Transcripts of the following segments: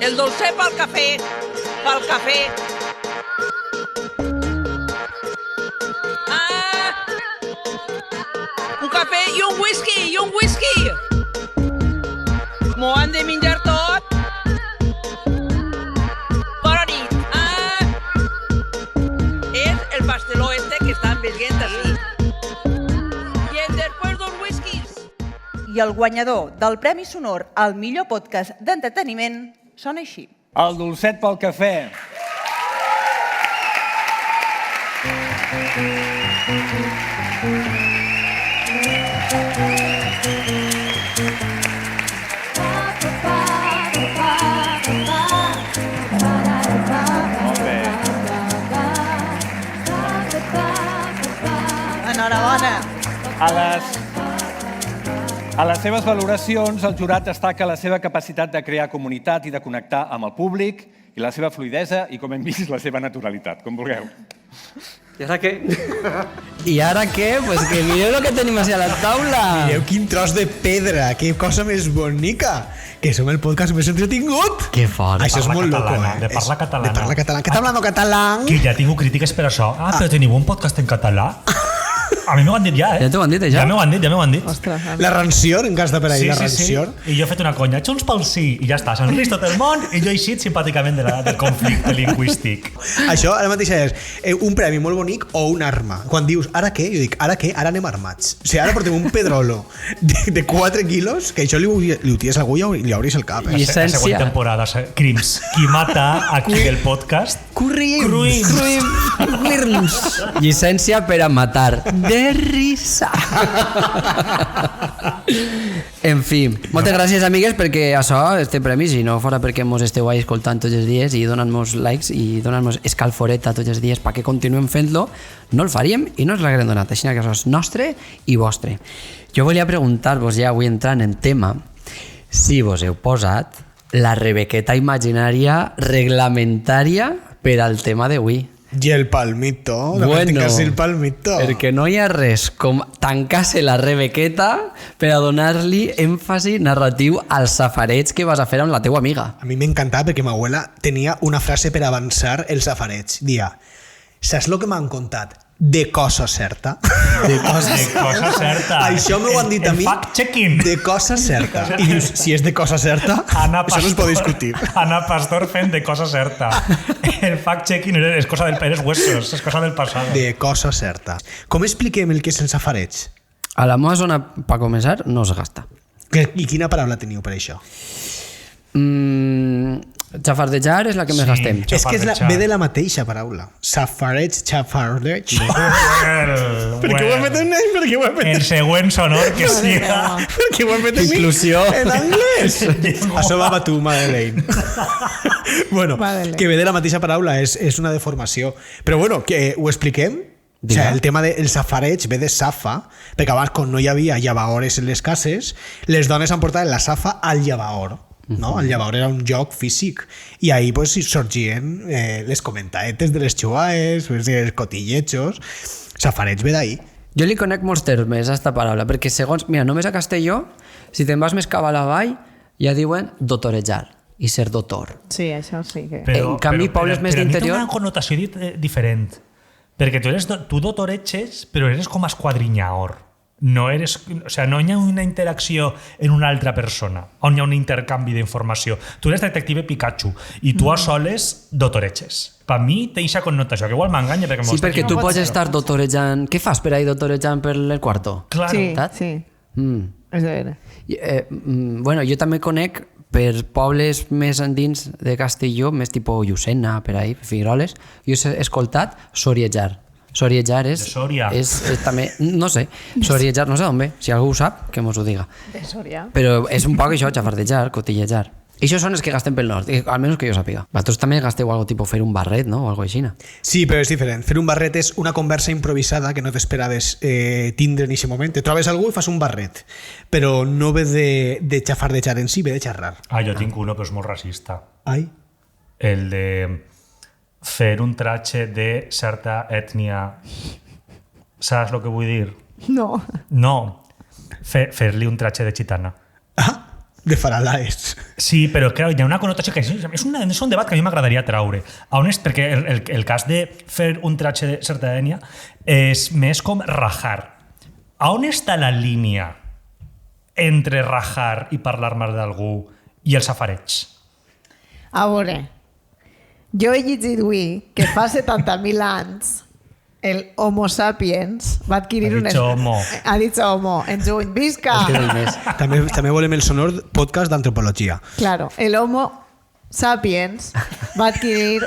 El dolcet pel cafè. Pel cafè. Un cafè i un whisky, M'ho han de menjar tot. Bona nit. És el pasteló que estan veient així. I després dos whiskies. I el guanyador del Premi Sonor al millor podcast d'entreteniment sona així. El dolcet pel cafè. Molt bé. Enhorabona. A les seves valoracions, el jurat destaca la seva capacitat de crear comunitat i de connectar amb el públic i la seva fluïdesa i, com hem vist, la seva naturalitat, com vulgueu. ¿Y ahora qué? ¿Y ahora qué? Pues que mireu lo que tenim hacia la taula. Mireu quin tros de pedra, que cosa més bonica. Que som el podcast més entretingut. Que fort. Això és molt loco, De parla catalana. De parla catalana. Que està hablando catalán? Que ja tinc crítiques per això. Però teniu un podcast en català? A mi m'ho han dit ja, Ja t'ho han dit, això? Ja m'ho han dit. Ostres, La ranció, en cas de per ahí, la ranció. I jo he fet una conya, Junts pel sí, i ja està, s'han vist tot el món, i jo he eixit simpàticament del conflicte lingüístic. Això ara mateix és un premi molt bonic o una arma. Quan dius, ara què? Jo dic, ara què? Ara anem armats. O sigui, ara portem un pedrolo de 4 quilos, que això li ho tires a algú i li obris el cap. I La següent temporada, Crims. Qui mata aquí el podcast? Crims. Llicència per a matar. De risa. En fi, moltes gràcies, amigues, perquè això, este premi, si no fora perquè mos esteu ahí escoltant tots els dies i donant-nos likes i donant-nos escalforeta tots els dies perquè continuem fent-lo, no el faríem i no ens l'haguem donat. Així que això és nostre i vostre. Jo volia preguntar-vos, ja avui entrant en tema, si vos heu posat la rebequeta imaginària reglamentària per al tema d'avui. I el palmito. Bueno, el palmito. perquè no hi ha res com tancar-se la rebequeta per a donar-li èmfasi narratiu als safarets que vas a fer amb la teua amiga. A mi m'encantava perquè ma abuela tenia una frase per avançar els safarets. Dia, saps el que m'han contat? De cosa certa. De cosa certa. Això m'ho han dit a mi. Fact-checking. De cosa certa. I dius, si és de cosa certa, això no es pot discutir. Ana Pastor fent de cosa certa. El fact-checking és cosa del eres huesos, és cosa del passat. De cosa certa. Com expliquem el que és el safareig? A la meva zona, per començar, no es gasta. I quina paraula teniu per això? Xafardejar és la que més gastem. És que ve de la mateixa paraula. Safareig, xafardeig. Per què ho hem fet en ell? Per què ho hem fet El següent sonor que siga. Per què ho hem fet en Inclusió. En anglès. Això va a tu, Madeleine. Bueno, que ve de la mateixa paraula, és una deformació. Però bueno, que ho expliquem? O sigui, el tema del safareig ve de safa, perquè abans, quan no hi havia llavaores en les cases, les dones han portat la safa al llavaor. No? El llavaor era un joc físic i ahí pues, sorgien les comentaetes de les xuaes, els cotillechos. Safareig ve d'ahí. Jo li conec molts termes a esta paraula, perquè segons, mira, només a Castelló, si te'n vas més cap a l'avall, ja diuen dotorejar i ser dotor. Sí, això sí que... En canvi, pobles més d'interior... Però a mi té una connotació diferent, perquè tu dotoreches, però eres com esquadrinyaor. No eres, o sea, no hi ha una interacció en una altra persona, on hi ha un intercanvi d'informació. Tu eres detective Pikachu i tu a soles dotoreches. Per mi té aquesta connotació, que igual m'enganya perquè... Sí, perquè tu pots estar dotorejant... Què fas per ahí dotorejant per el quarto? Claro. Sí, Saps? sí. És de veure. Bueno, jo també conec per pobles més endins de Castelló, més tipus Llucena, per ahí, Figueroles, jo he escoltat soriejar. Soriejar és també, no sé, soriejar no sé d'on ve, si algú ho sap, que mos ho diga. De Soria. Però és un poc això, xafardejar, cotillejar. I això són els que gasten pel nord, almenys que jo sàpiga. Vosaltres també gasteu algo tipus fer un barret, no? O algo així. Sí, però és diferent. Fer un barret és una conversa improvisada que no t'esperaves tindre en aquest moment. Te trobes algú i fas un barret, però no ve de xafardejar en si, ve de xerrar. Jo tinc uno, però és molt racista. Ai. El de fer un tratge de certa ètnia. Saps el que vull dir? No. No. Fer-li un tratge de gitana. de Faralaes. Sí, però clar, hi ha una connotació que és un debat que a mi m'agradaria traure. Perquè el cas de fer un tratge de certa ètnia és més com rajar. A on està la línia entre rajar i parlar mal d'algú i el safareig? A veure, jo he llegit avui que fa 70.000 anys el Homo sapiens va adquirir un... Ha dit homo. En juny. Visca! També volem el sonor podcast d'antropologia. Claro, el Homo sapiens va adquirir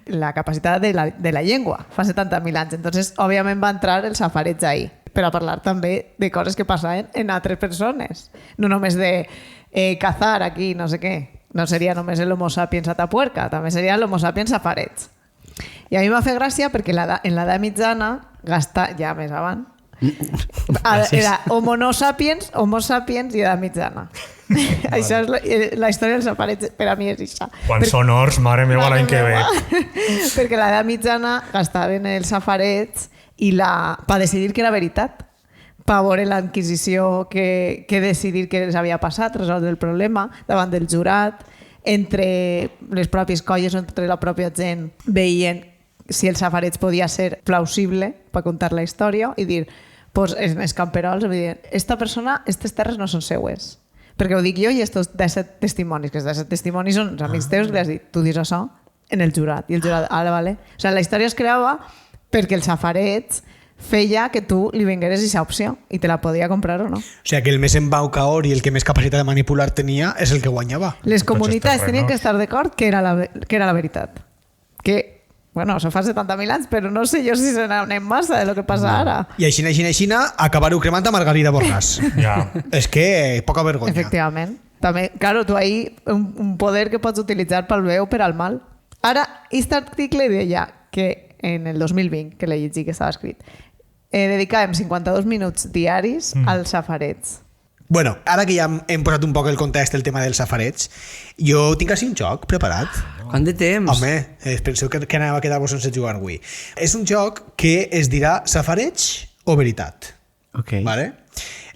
la capacitat de la llengua fa 70.000 anys. Entonces, òbviament, va entrar el safareig ahí per a parlar també de coses que passaven en altres persones. No només de cazar aquí, no sé què. No seria només el Homo sapiens atapuerca, també seria el Homo sapiens safareig. I a mi m'ha fet gràcia perquè en l'edat mitjana, ja més avant, era Homo no sapiens, Homo sapiens i edat mitjana. Això és la història del safareig, per a mi és això. Quants sonors, mare meva, l'any que ve. Perquè a l'edat mitjana gastaven el safareig per decidir que era veritat, per veure la Inquisició que decidir què els havia passat, resoldre el problema davant del jurat, entre les pròpies colles o entre la pròpia gent veien si el safareig podia ser plausible per contar la història i dir, pues, els camperols diuen, esta persona, aquestes terres no són seues. Perquè ho dic jo i estos 17 testimonis, que els 17 testimonis són els amics teus, li has dit, tu dius això en el jurat. I el jurat, vale. O sigui, la història es creava perquè el safareig feia que tu li vingueres aquesta opció i te la podia comprar o no. O sigui, que el més embaucador i el que més capacitat de manipular tenia és el que guanyava. Les comunitats tenien que estar d'acord que era la veritat. Que, bueno, això fa 70.000 anys, però no sé jo si se n'anem massa de lo que passa ara. I així, acabar-ho cremant a Margarida Borràs. És que poca vergonya. Efectivament. També, claro, tu ahí un poder que pots utilitzar pel bé o per al mal. Ara, aquest article deia que en el 2020, que l'he llegit que estava escrit, dedicàvem 52 minuts diaris al safareig. Bueno, ara que ja hem posat un poc el context del tema del safareig, jo tinc així un joc preparat. Quant de temps? Home, penseu que anava a quedar-vos sense jugar avui. És un joc que es dirà safareig o veritat. Ok. Vale?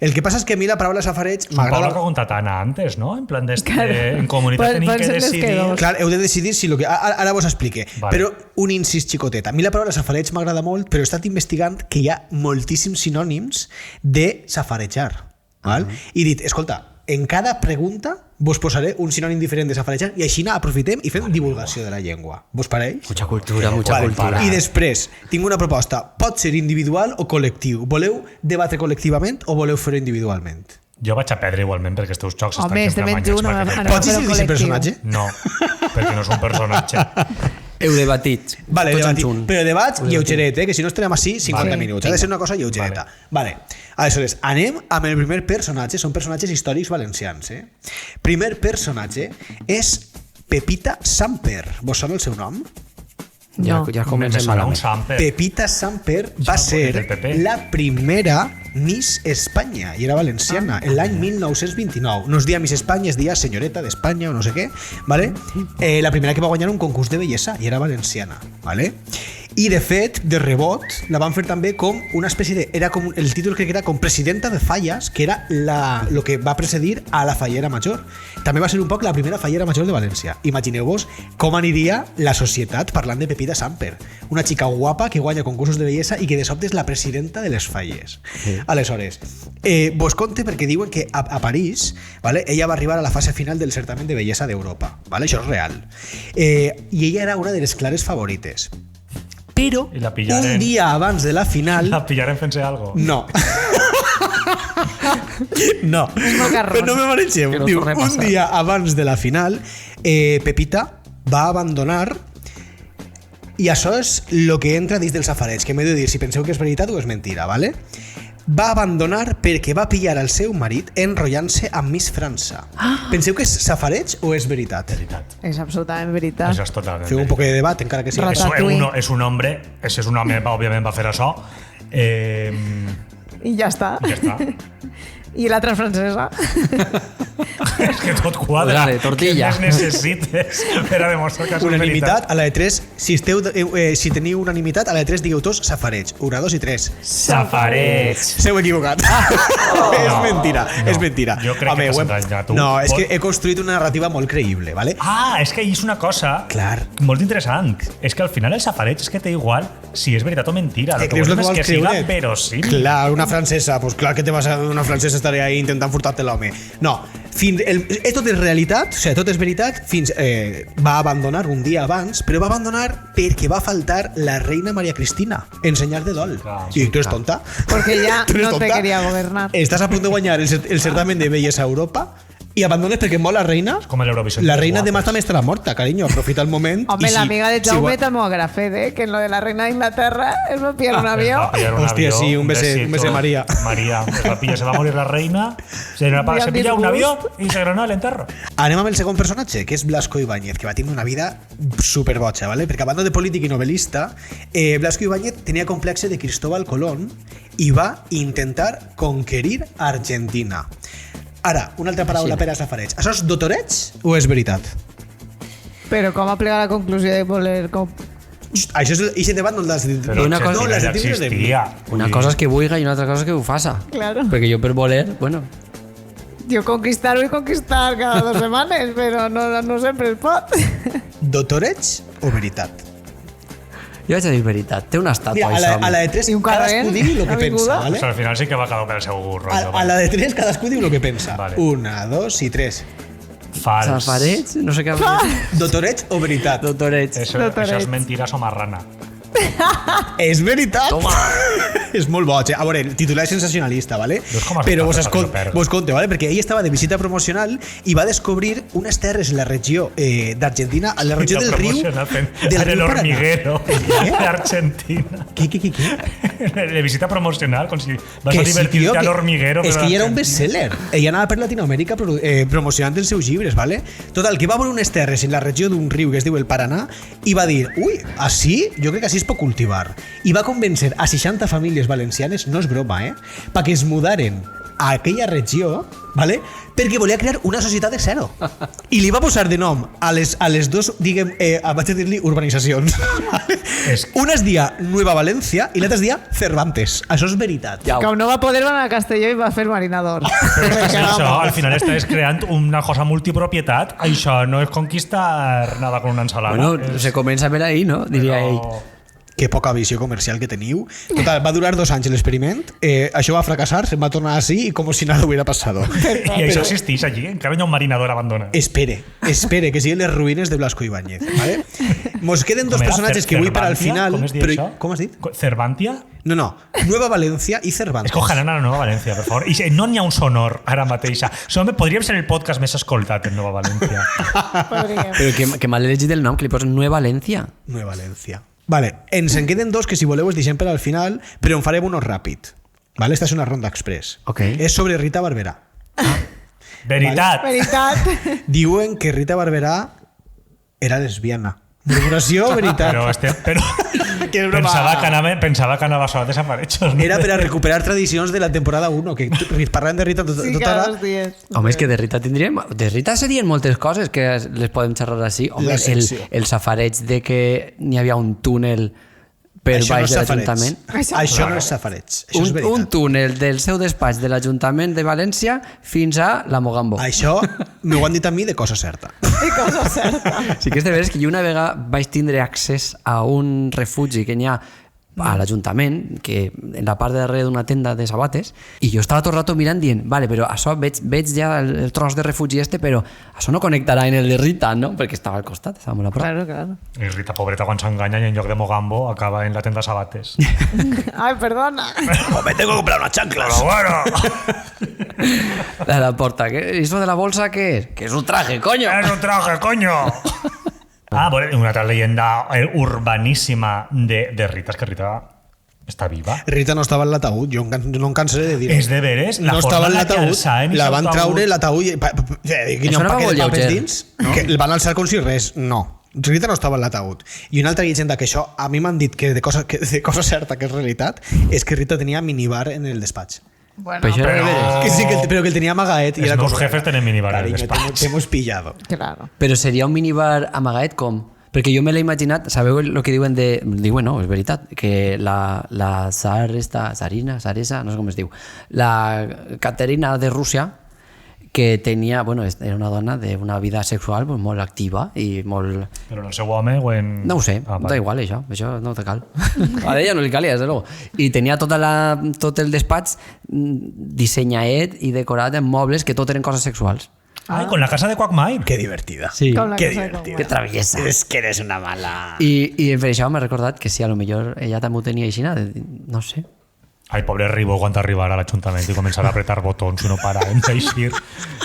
El que passa és que a mi la paraula safareig m'agrada... Un poc contat Anna antes, no? En plan, en comunitat tenim que decidir... Clar, heu de decidir si lo que... Ara vos explique. Vale. Però un incís xicotet. A mi la paraula safareig m'agrada molt, però he estat investigant que hi ha moltíssims sinònims de safarejar. Val? I he dit, escolta, en cada pregunta vos posaré un sinònim diferent de safarejar i així aprofitem i fem divulgació de la llengua. Vos pareix? Mucha cultura. I després, tinc una proposta. Pot ser individual o col·lectiu. Voleu debatre col·lectivament o voleu fer-ho individualment? Jo vaig a perdre igualment perquè els teus jocs estan sempre amanyats. Pots decidir si personatge? No, perquè no és un personatge. Heu debatit. Vale, debatit. Però debat lleugeret, que si no estarem així 50 minuts. Ha de ser una cosa lleugereta. Vale. Aleshores, anem amb el primer personatge. Són personatges històrics valencians. Primer personatge és Pepita Samper. Vos sona el seu nom? No. Ja comencem malament. Pepita Samper va ser la primera Miss Espanya i era valenciana l'any 1929. No es dia Miss Espanya, es dia Senyoreta d'Espanya o no sé què, ¿vale? La primera que va guanyar un concurs de bellesa i era valenciana, ¿vale? I de fet, de rebot, la van fer també com una espècie de... Era com, el títol crec que era com presidenta de falles, que era lo que va precedir a la fallera major. També va ser un poc la primera fallera major de València. Imagineu-vos com aniria la societat parlant de Pepita Samper, una xica guapa que guanya concursos de bellesa i que de sobte és la presidenta de les falles. Sí. Aleshores, vos conte perquè diuen que a París, ¿vale? Ella va arribar a la fase final del certamen de bellesa d'Europa, ¿vale? Això és real. I ella era una de les clares favorites. Però un dia abans de la final... La pillarem fent-se algo. No. No. Però no me mereixeu. No diu, un dia abans de la final, Pepita va abandonar i això és el que entra dins del safareig, que m'he de dir si penseu que és veritat o és mentira, ¿vale? Va abandonar perquè va pillar el seu marit enrotllant-se amb Miss França. Penseu que és safareig o és veritat? Veritat. És absolutament veritat. Això és totalment. Feu un poc de debat, encara que sí. És un home, és un home, òbviament va fer això. I ja està. Ja està. I l'altra francesa. És que tot quadra. Dale, tortilla. Què més necessites per a demostrar que és unanimitat a la de 3. Si teniu unanimitat, a la de 3 digueu tots safareig. 1, 2 i 3. Safareig. S'heu equivocat. És mentida. mentira, és mentira. Jo crec que t'has enganyat tu. No, és que he construït una narrativa molt creïble, ¿vale? És que és una cosa molt interessant. És que al final el safareig és que té igual si és veritat o mentira. El que creus volem és que siga creure? verosímil. Clar, una francesa, pues clar que te vas a una francesa estaré ahí intentant furtar-te l'home. No, tot és realitat, o sigui, tot és veritat, fins va abandonar un dia abans, però va abandonar perquè va faltar la reina María Cristina en senyal de dol. I tu eres tonta? Porque ya no te quería gobernar. Estàs a punt de guanyar el certamen de bellesa a Europa i abandones perquè mor la reina. Com l'Eurovisió. La reina demà també estarà morta, carinyo. Aprofita el moment. Hombre, la amiga de Jaume també ho ha fet, que en lo de la reina de Inglaterra es va pillar un avión. Hòstia, sí, un bese María. María, se va a morir la reina, se pilla un avión y se granó el enterro. Anem amb el segon personatge, que és Blasco Ibáñez, que va tenir una vida superboja, ¿vale? Perquè a banda de polític i novel·lista, Blasco Ibáñez tenia complexe de Cristóbal Colón i va intentar conquerir Argentina. Ara, una altra paraula per a safareig. Això és dotoreig o és veritat? Però com ha plegat la conclusió de voler... Això és aquest debat no l'has dit. Però una cosa ja existia. Una cosa és que vulga i una altra cosa és que ho faça. Claro. Perquè jo per voler, bueno... Jo conquistar vull conquistar cada 2 setmanes, però no sempre es pot. Dotoreig o veritat? Jo vaig a dir veritat. Té una estàtua, mira, a la de 3 cadascú diu el que pensa, ¿vale? Al final sí que va quedar per el seu rotllo. A la de 3 cadascú diu el que pensa. Vale. 1, 2 i 3. Fals. Safareig? No sé què ha dit. Dotoreig o veritat? Dotoreig. Això és mentira somarrana. És veritat. Toma. És molt boig. A veure, el titular és sensacionalista, ¿vale? Però vos conte, ¿vale? Perquè ell estava de visita promocional i va descobrir unes terres en la regió d'Argentina, a la regió del riu del hormiguero d'Argentina. Què? De visita promocional, com si vas a divertir-te a l'hormiguero. És que ja era un bestseller. Ell anava per Latinoamèrica promocionant els seus llibres, ¿vale? Total, que va veure unes terres en la regió d'un riu que es diu el Paranà i va dir, ui, així? Jo crec que així es pot cultivar. I va convèncer a 60 famílies valencianes, no és broma, perquè es mudaren a aquella regió, ¿vale? Perquè volia crear una societat de zero. I li va posar de nom a les dos, diguem, vaig a dir-li urbanitzacions. Una es dia Nueva València i l'altra es dia Cervantes. Això és veritat. Com no va poder anar a Castelló i va fer marinador. Però això, al final estàs creant una cosa multipropietat. Això no és conquistar nada con una ensalada. Bueno, se comença per ahí, no? Diria ell. Que poca visió comercial que teniu. Total, va durar 2 anys l'experiment, això va fracassar, se'n va tornar així i com si nada hubiera passado. I això existeix allí, encara hi ha un marinador abandonat. Espere, que siguin les ruïnes de Blasco Ibáñez, ¿vale? Mos queden 2 personatges que vull per al final. Com es diu això? Com has dit? Cervantia? No, Nueva València i Cervantes. Escojan a la Nueva València, per favor. I no n'hi ha un sonor ara mateix. Podríem ser el podcast més escoltat en Nueva València. Però que mal he llegit el nom, que li posen Nueva València. Nueva València. Vale, ens en queden 2 que si voleu els deixem per al final, però en farem uno ràpid. Vale, esta és una ronda express. Okay. És sobre Rita Barberà. Veritat. Diuen que Rita Barberà era lesbiana. Murmuració o veritat? Però pensava que anava sola de safarejos. Era per a recuperar tradicions de la temporada 1, que parlem de Rita tot ara. Home, és que de Rita tindríem... De Rita serien moltes coses que les podem xerrar així. Home, el safareig de que n'hi havia un túnel per baix de l'Ajuntament. Això no és safareig. Un túnel del seu despatx de l'Ajuntament de València fins a la Mogambo. Això m'ho han dit a mi de cosa certa. Sí que és de veres que jo una vegada vaig tindre accés a un refugi que n'hi ha a l'Ajuntament, que en la part de darrere d'una tenda de sabates, i jo estava tot el rato mirant dient, vale, però això veig ja el tros de refugi però això no connectarà en el de Rita, no? Perquè estava al costat, estava molt a prop. Claro. I Rita, pobreta, quan s'enganya i en lloc de Mogambo acaba en la tenda sabates. Ai, perdona. Me tengo que comprar unas chanclas. Pero bueno. A la porta, ¿eso de la bolsa qué es? Que es un traje, coño. Es un traje, coño. Bueno, una altra leyenda urbaníssima de Rita és que Rita està viva. Rita no estava en l'ataúd, jo no em cansaré de dir. És de veres, la forma en la que alçaven la van traure l'ataúd i hi ha un paquet de papers dins que el van alçar com si res. No, Rita no estava en l'ataúd. I una altra llegenda que això a mi m'han dit que de cosa certa que és realitat és que Rita tenia minibar en el despatx. Bueno, pero que él tenía amagaet. Los jefes tienen minibar en el despatx. Te hemos pillado. Claro. Pero sería un minibar amagaet com? Perquè jo me l'he imaginat, sabeu el que diuen de... Diuen, no, és veritat, que la tsar tsarina, tsaresa, no sé com es diu, la Caterina de Rússia, que tenia, bueno, era una dona d'una vida sexual molt activa i molt... Però en el seu home o en... No ho sé, da igual això no te cal. A ella no li calia, desde luego. I tenia tot el despatx dissenyaet i decorat en mobles que tot eren coses sexuals. Con la casa de Quagmire. Qué divertida. Sí. Qué divertida. Que traviesa. Es que eres una mala. I per això m'he recordat que sí, a lo millor ella també ho tenia així, no sé. Ai, pobre Ribó, quan arribarà a l'Ajuntament i començarà a apretar botons i no para en eixir.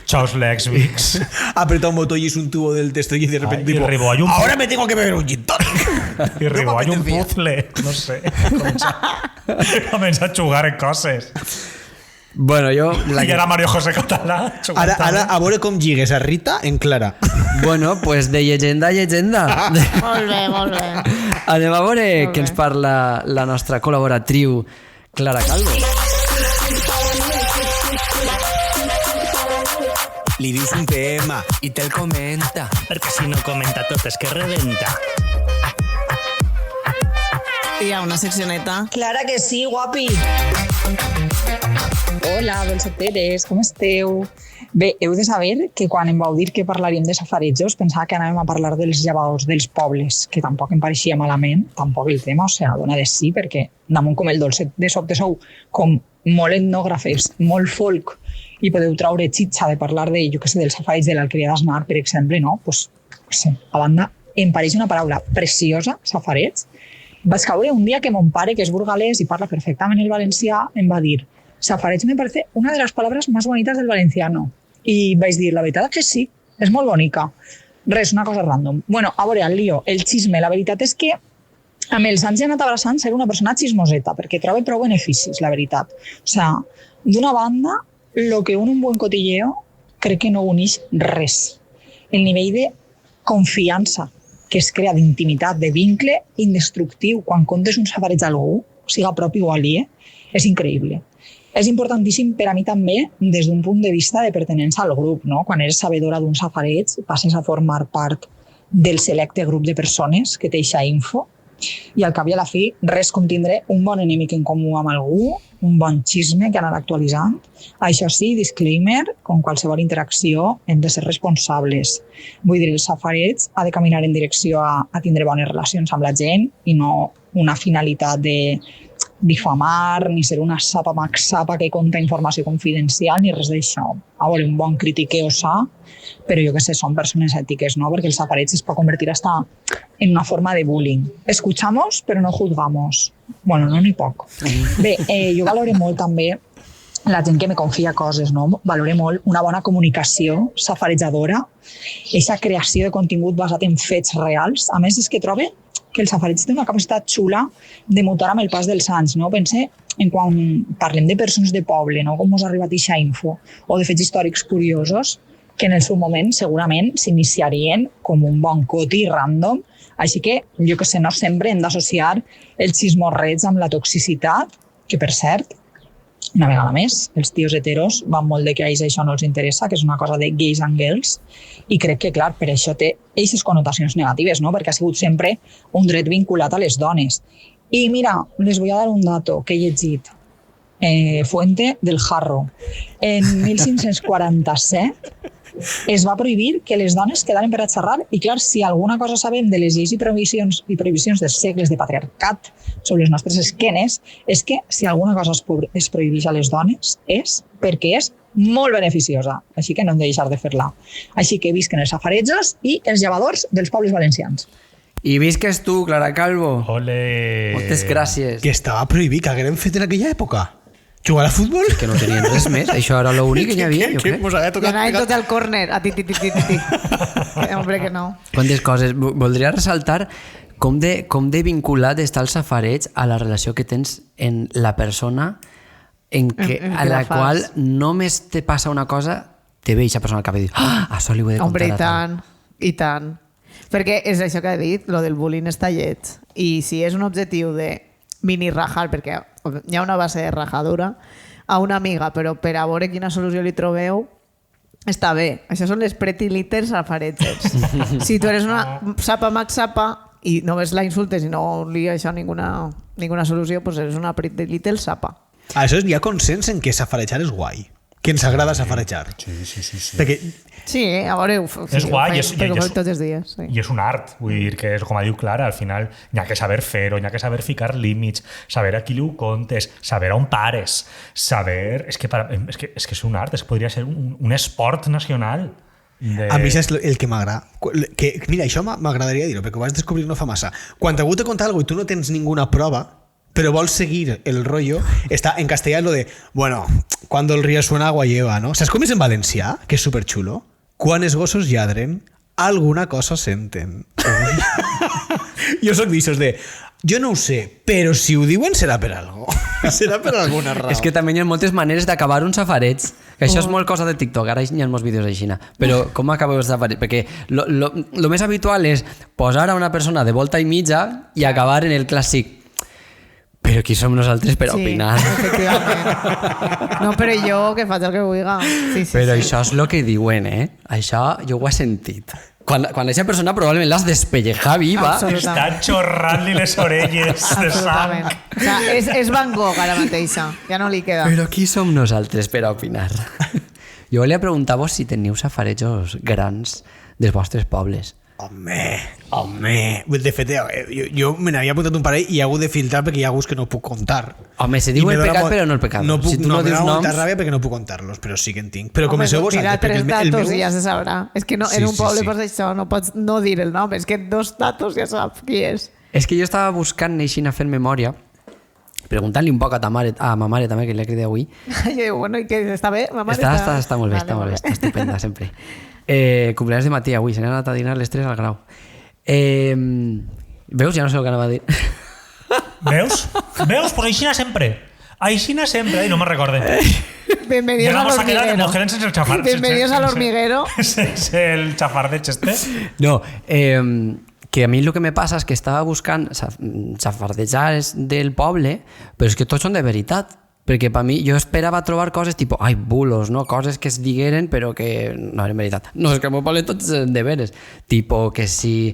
Chaos Lex Vix. Apreta un botón y es un tubo del texto y de repente Ay, tipo, Ribó, hay un ahora me tengo que beber un gin tonic. I Ribó, hay un puzzle. No sé. Comença a jugar en coses. Bueno, jo... I ara Mario José Català. Ara a veure com lligues a Rita en Clara. Bueno, pues de llegenda a llegenda. Molt bé, molt bé. Anem a veure què ens parla la nostra col·laboratriu Clara Calvo. Li dius un tema i te'l comenta, perquè si no comenta tot és que rebenta. Hi ha una seccioneta. Clara que sí, guapi. Hola, dolceteres, com esteu? Bé, heu de saber que quan em vau dir que parlaríem de safarejos pensava que anàvem a parlar dels llevadors dels pobles, que tampoc em pareixia malament, tampoc el tema, o sigui, dona de sí, perquè damunt com el dolcet de sobte sou com molt etnògrafes, molt folk, i podeu traure xitxa de parlar de, jo què sé, del safareig de l'Alqueria d'Asnar, per exemple, no? Pues, no sé, a banda, em pareix una paraula preciosa, safareig. Vaig caure un dia que mon pare, que és burgalès i parla perfectament el valencià, em va dir safareig me parece una de las palabras más bonitas del valenciano. I vaig dir, la veritat que sí, és molt bonica. Res, una cosa random. Bueno, a veure, el lío, el xisme, la veritat és que amb els anys he anat abraçant ser una persona xismoseta, perquè trobo prou beneficis, la veritat. O sigui, d'una banda, lo que un buen cotilleo crec que no uneix res. El nivell de confiança que es crea d'intimitat, de vincle indestructiu quan contes un safareig a algú, siga propi o aliè, és increïble. És importantíssim per a mi també des d'un punt de vista de pertinença al grup, no? Quan eres sabedora d'un safareig, passes a formar part del selecte grup de persones que té eixa info i al cap i a la fi res com tindre un bon enemic en comú amb algú, un bon xisme que anar actualitzant. Això sí, disclaimer, com qualsevol interacció hem de ser responsables. Vull dir, el safareig ha de caminar en direcció a tindre bones relacions amb la gent i no una finalitat de difamar, ni ser una sapa maxapa que conta informació confidencial, ni res d'això. A veure, un bon critiqueo sa, però jo que sé, són persones ètiques, no? Perquè el safareig es pot convertir hasta en una forma de bullying. Escuchamos, però no juzgamos. Bueno, no n'hi poc. Bé, jo valoro molt també la gent que me confia coses, no? Valoro molt una bona comunicació safarejadora, aquesta creació de contingut basat en fets reals. A més, és que trobo que el safareig té una capacitat xula de mutar amb el pas dels anys, no? Pense en quan parlem de persones de poble, no? Com us ha arribat aquesta info, o de fets històrics curiosos, que en el seu moment segurament s'iniciarien com un bon coti random. Així que, jo que sé, no sempre hem d'associar el xismorreig amb la toxicitat, que per cert, una vegada més, els tios heteros van molt de que a ells això no els interessa, que és una cosa de gays and girls, i crec que, clar, per això té aquestes connotacions negatives, no? Perquè ha sigut sempre un dret vinculat a les dones. I mira, les voy a dar un dato que he llegit. Fuente del Jarro. En 1547 es va prohibir que les dones quedaren per a xerrar i, clar, si alguna cosa sabem de les lleis i prohibicions dels segles de patriarcat sobre les nostres esquenes, és que si alguna cosa es prohibeix a les dones és perquè és molt beneficiosa, així que no hem de deixar de fer-la. Així que visquen els safarejos i els llevadors dels pobles valencians. I visques tu, Clara Calvo. Ole! Moltes gràcies. Que estava prohibit, que haguérem fet en aquella època. Jugar a futbol? Que no tenien res més. Això era l'únic que hi havia, jo crec. I anàvem tot al córner, a ti. Hombre, que no. Quantes coses. Voldria ressaltar com de vinculat està el safareig a la relació que tens en la persona a la qual només te passa una cosa, te ve aquesta persona al cap i dius, això li ho he de contar. Hombre, i tant. Perquè és això que he dit, lo del bullying està lleig. I si és un objectiu de mini rajar, perquè hi ha una base de rajadura, a una amiga, però per a veure quina solució li trobeu, Està bé. Això són les Pretty Little safaretges. Si tu eres una sapa max sapa i només la insultes i no li això ninguna solució, doncs eres una Pretty Little sapa. Això hi ha consens en que safarejar és guai. Que ens agrada safarejar. Sí. Perquè Sí, a veure, És guai, perquè ho fem tots els dies. Sí. I és un art, vull dir que és com diu Clara, al final n'hi ha que saber fer-ho, n'hi ha que saber ficar límits, saber a qui li ho contes, saber on pares, saber... És que és un art, podria ser un esport nacional. a mi això és el que m'agrada. Mira, això m'agradaria dir-ho, perquè ho vas descobrir no fa massa. Quan algú te conta alguna cosa i tu no tens ninguna prova, pero vols seguir el rollo, está en castellano lo de, bueno, cuando el río suena agua lleva, ¿no? ¿Sabes cómo es en valencià? Que és superxulo. Quan els gossos lladren, alguna cosa senten. Jo soc d'aixòs de, jo no ho sé, però si ho diuen serà per algo. Serà per alguna raó. És que també hi ha moltes maneres d'acabar un safareig. Que això és molt cosa de TikTok, ara hi ha molts vídeos així. Però com acabeu el safareig? Perquè lo més habitual és posar a una persona de volta i mitja i acabar en el clàssic. Però qui som nosaltres per opinar? Efectivament. No, però jo que faig el que vulgui. Sí, però això és el que diuen, eh? Això jo ho he sentit. Quan aquesta persona probablement l'has despellejar viva. Està xorrant-li les orelles de sang. O sigui, és Van Gogh ara mateixa. Ja no li queda. Però qui som nosaltres per opinar? Jo volia preguntar-vos si teniu safarejos grans dels vostres pobles. Home. De fet, jo me n'havia apuntat un parell i he hagut de filtrar perquè hi ha alguns que no puc contar. Home, se diu el pecat però no el pecat. No puc, si tu no dius noms... molta ràbia perquè no puc contar-los, però sí que en tinc. Però comenceu vosaltres. Mira, 3 datos i ja se sabrà. És que no, en un poble per això no pots no dir el nom, és que 2 datos ja saps qui és. És que jo estava buscant així a fer memòria, preguntant-li un poc a ma mare també, que l'he cridat avui. Jo digo, bueno, i què, està bé? Ma mare està molt bé, està molt bé, està estupenda sempre. Cumpleaños de Matí avui, se n'ha anat a dinar les 3 al Grau. Veus? Ja no sé el que anava a dir. Veus? Pues aixina sempre. I no me recorde. Bienvenidos al hormiguero. Bienvenidos al hormiguero. És el xafardeig este. No, que a mi el que me passa és que estava buscant xafardejars del poble, però és que tots són de veritat. Perquè per mi jo esperava trobar coses tipus, bulos, no? Coses que es digueren però que no eren veritat. No, és que al meu poble tots eren de veres. Tipo que si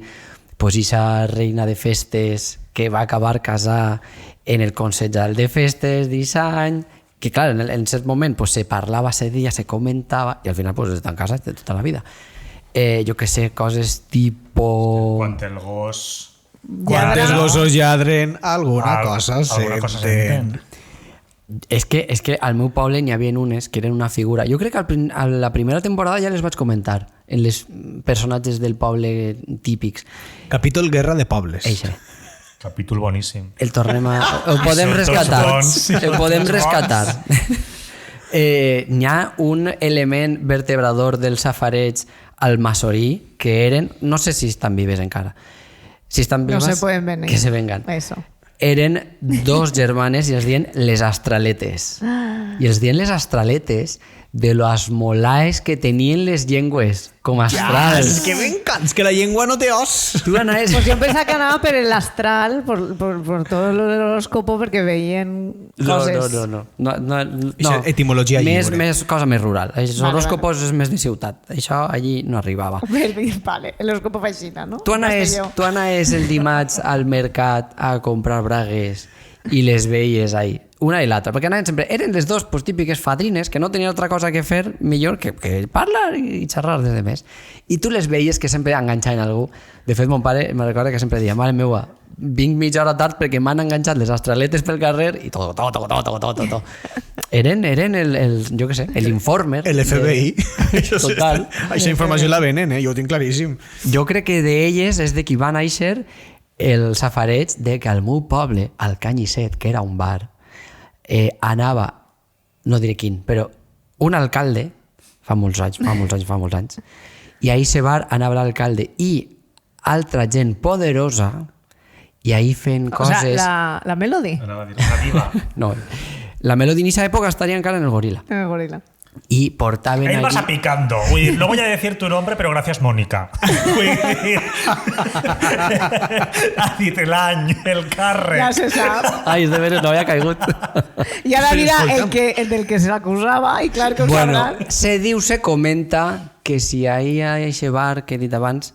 pues esa reina de festes que va acabar casar en el consellal de festes d'aquest any, que clar, en cert moment pues, se parlava, se dia, se comentava i al final pues, estan casats de tota la vida. Jo que sé, coses tipo... Quan el gos... Quan els gossos lladren, alguna cosa senten. És que al meu poble n'hi havia unes que eren una figura. Jo crec que a la primera temporada ja les vaig comentar en les personatges del poble típics. Capítol Guerra de Pobles. Eixe. Capítol boníssim. El tornem a... Ho podem rescatar. El podem rescatar. N'hi ha un element vertebrador del safareig al Masorí que eren... No sé si estan vives encara. Si estan vives, no se pueden venir. Que se vengan. Eso. Eren 2 germanes i els dien les astraletes. I els dien les astraletes de les molaes que tenien les llengües com astrals. És que m'encanta, que la llengua no té os. Tu anaves... Pues yo pensaba que anava per l'astral, por todo l'horoscopo, perquè veien coses. No. Etimologia lliure. Més cosa més rural. Els horòscopos és més de ciutat. Això allí no arribava. Vale, l'horoscopo fa així, no? Tu anaves el dimarts al mercat a comprar bragues i les veies ahí, una i l'altra, perquè anaven sempre, eren les dos pues, típiques fadrines que no tenien altra cosa que fer millor que parlar i xerrar des de més, i tu les veies que sempre enganxaven algú. De fet, mon pare me recorda que sempre deia, mare meua, vinc mitja hora tard perquè m'han enganxat les astraletes pel carrer i tot. Eren jo què sé, l'informer. El FBI. Total. Aquesta informació la venen, jo ho tinc claríssim. Jo crec que d'elles és de qui va néixer el safareig de que al meu poble, al Canyisset, que era un bar, anava, no diré quin, però un alcalde, fa molts anys, i a aquest bar anava l'alcalde i altra gent poderosa i ahí fent coses... O sea, la Melody. Anava a dir, la diva. No, la Melody en aquesta època estaria encara en el Gorila. En el Gorila. y portaven Él va allí... picando. No voy a decir tu nombre, pero gracias, Mónica. Ha dit l'any, el carrer. Ja se sap. Ai, de veres no havia caigut. I ara mira el del que se l'acusava i clar que ho sabrà. Se comenta que si ahir a eixe bar que he dit abans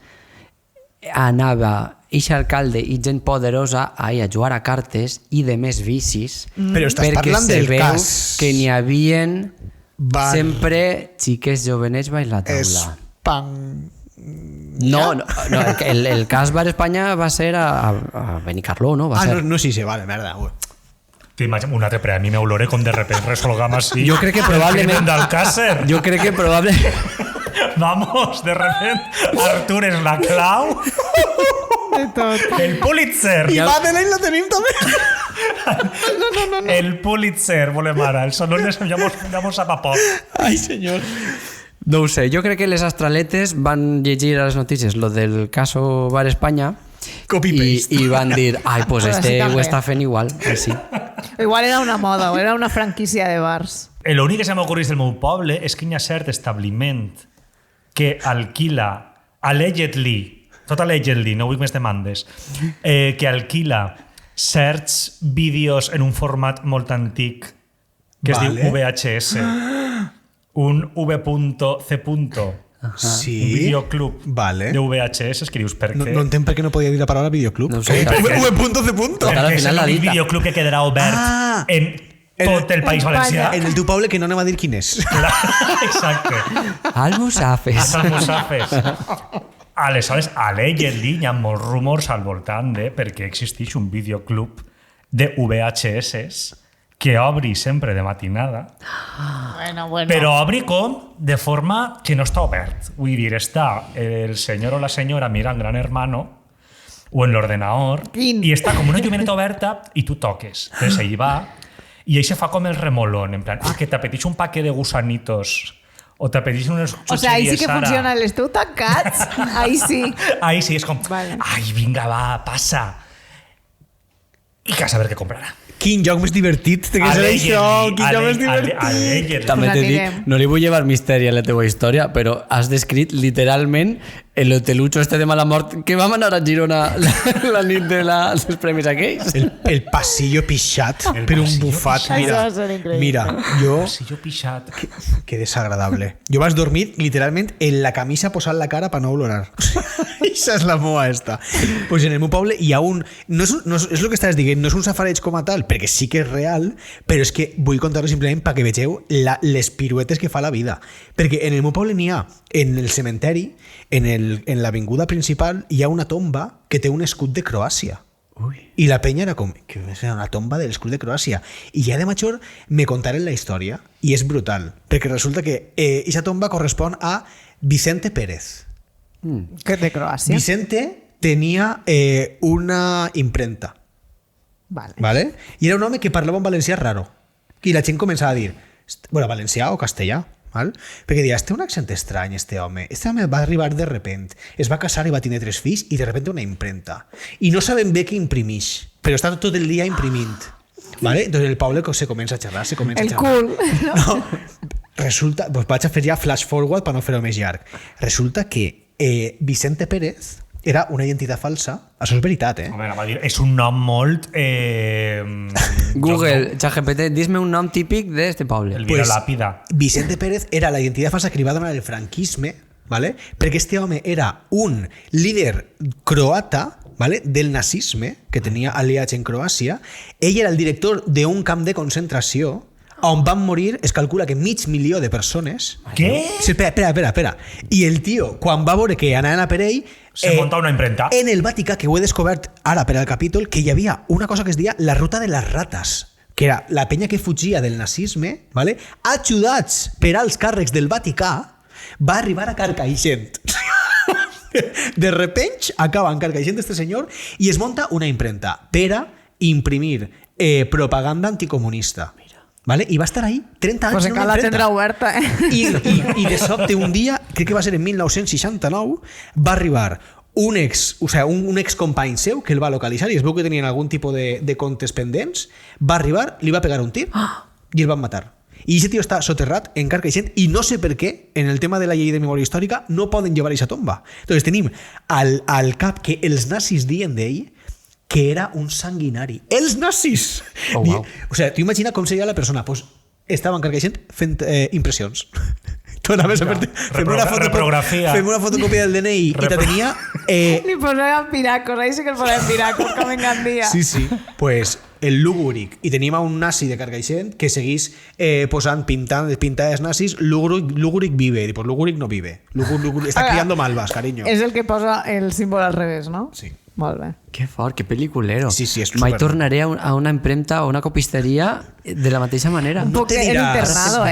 anava eixe alcalde i gent poderosa ahir a jugar a cartes i de més vicis, Però estàs perquè parlant se del veu cas que n'hi havien Bar. sempre xiques jovenets baix la taula. No, el cas Bar Espanya va ser a Benicarló, no? Va ser. No, sí, vale, merda. T'imagino un altre premi, m'oloré com de repente resolgam així. Jo crec que probablement... d'Alcácer. Jo crec que probablement... Vamos, de repente, Artur és la clau. De tot. El Pulitzer. I Madeleine la tenim també. No. El Pulitzer, volem ara. El sonor de llamamos a papó. Ai, senyor. No ho sé, jo crec que les astraletes van llegir a les notícies lo del caso Bar Espanya Copy-paste. i van dir, ai, pues Però sí, ho també. està fent igual, així. Igual era una moda o era una franquícia de bars. L'únic que se m'ocorreix del meu poble és que hi ha cert establiment que alquila, allegedly, tot allegedly, no vull més demandes, que alquila certs vídeos en un format molt antic que es diu VHS. Un V.C. Sí. Un videoclub Vale. de VHS, que dius, per què? No entenc per què no podia dir la paraula videoclub. No ho sé. V.C. Al Perquè és final l'ha el dit. videoclub que quedarà obert en tot el País Valencià. En el teu poble que no anem a dir quin és. Exacte. Almusafes. Almusafes. Aleshores, allegedly hi ha molts rumors al voltant de perquè existeix un videoclub de VHS que obri sempre de matinada, Bueno. però obri com de forma que no està obert. Vull dir, està el senyor o la senyora mirant Gran Hermano o en l'ordenador i està com una llumeneta oberta i tu toques. Entonces ell va i ell se fa com el remolón, en plan, que t'apeteix un paquet de gusanitos o t'apeteix unes O sea, ahí sí xutxeries que ara. funciona el esteu tancats. Ahí sí. Ahí sí, és com, Vale. ai, vinga, va, passa. I que a saber què comprarà. Quin joc més divertit té que ser això. Quin joc més divertit. Allegedly. També Pues t'he dit, anirem. no li vull llevar misteri a la teva història, però has descrit literalment el hotelucho este de mala mort que vam anar a Girona la nit dels premis aquells. El passillo pixat per un bufat. pixat. Això va ser increïble. Mira, jo... Si jo pixat. Que desagradable. Jo vas dormir literalment en la camisa posant la cara per no olorar. Esa és la moa esta. Pues en el meu poble hi ha un... No és el que estàs dient, no és un safareig com a tal, perquè sí que és real, però és que vull contar-ho simplement perquè vegeu les piruetes que fa la vida. Perquè en el meu poble n'hi ha, en el cementeri, en l'avinguda principal, hi ha una tomba que té un escut de Croàcia. I la penya era com, que és una tomba de l'escut de Croàcia. I ja de major me contaren la història i és brutal, perquè resulta que aquesta tomba correspon a Vicente Pérez. Que de Croàcia. Vicente tenia una imprenta, Vale. ¿vale? I era un home que parlava un valencià raro. I la gent començava a dir, bueno, valencià o castellà, ¿vale? Perquè deia, té un accent estrany, este home va arribar de repent, es va casar i va tenir 3 fills i de repente una imprenta. I no sabem bé què imprimix, però està tot el dia imprimint. ¿Vale? Entonces el poble se comença a xerrar, El cul. No. Resulta, pues vaig a fer ja flash forward per no fer-ho més llarg. Resulta que Vicente Pérez era una identitat falsa. Això és veritat, Home, anava a dir, és un nom molt... Google, ChatGPT, dis-me un nom típic d'este poble. Elvira Làpida. Vicente Pérez era la identitat falsa que li va donar el franquisme, ¿vale? Perquè este home era un líder croata, ¿vale? Del nazisme, que tenia aliats en Croàcia. Ell era el director d'un camp de concentració on van morir, es calcula que 500.000 de persones. Què? Sí, espera. I el tio, quan va veure que anaven a per ell, Se monta una imprenta. en el Vaticà, que ho he descobert ara per al capítol, que hi havia una cosa que es deia la ruta de les rates, que era la penya que fugia del nazisme, ¿vale? Ajudats per als càrrecs del Vaticà, va arribar a Carcaixent. De repente acaba en Carcaixent este senyor i es monta una imprenta per a imprimir propaganda anticomunista. ¿Vale? I va estar ahí 30 anys Pues en una encara la imprenta. tindrà oberta, I de sobte un dia, crec que va ser en 1969, va arribar un ex company seu que el va localitzar i es veu que tenien algun tipus de comptes pendents, va arribar, li va pegar un tir i el van matar. I aquest tio està soterrat en Carcaixent i no sé per què, en el tema de la llei de memòria històrica, no poden llevar aquesta tomba. Entonces tenim al cap que els nazis diuen d'ell que era un sanguinari. Els nazis! Oh, wow. O sea, tu imagina com seria la persona. Pues estava en Carcaixent fent impressions. Tu anaves a fer fem una fotocòpia del DNI i te tenia... Li posaven piracos, ahí sí que el posaven piracos, com en Gandia. Sí. Pues el Lúguric. I tenim a un nazi de Carcaixent que seguís posant, pintades nazis, Lúguric vive. I pues Lúguric no vive. Lúguric està criando malvas, cariño. És el que posa el símbol al revés, no? Sí. Molt bé. Que fort, que pel·liculero. Sí, és Mai super... tornaré a una impremta o una copisteria de la mateixa manera. Un poc el internado,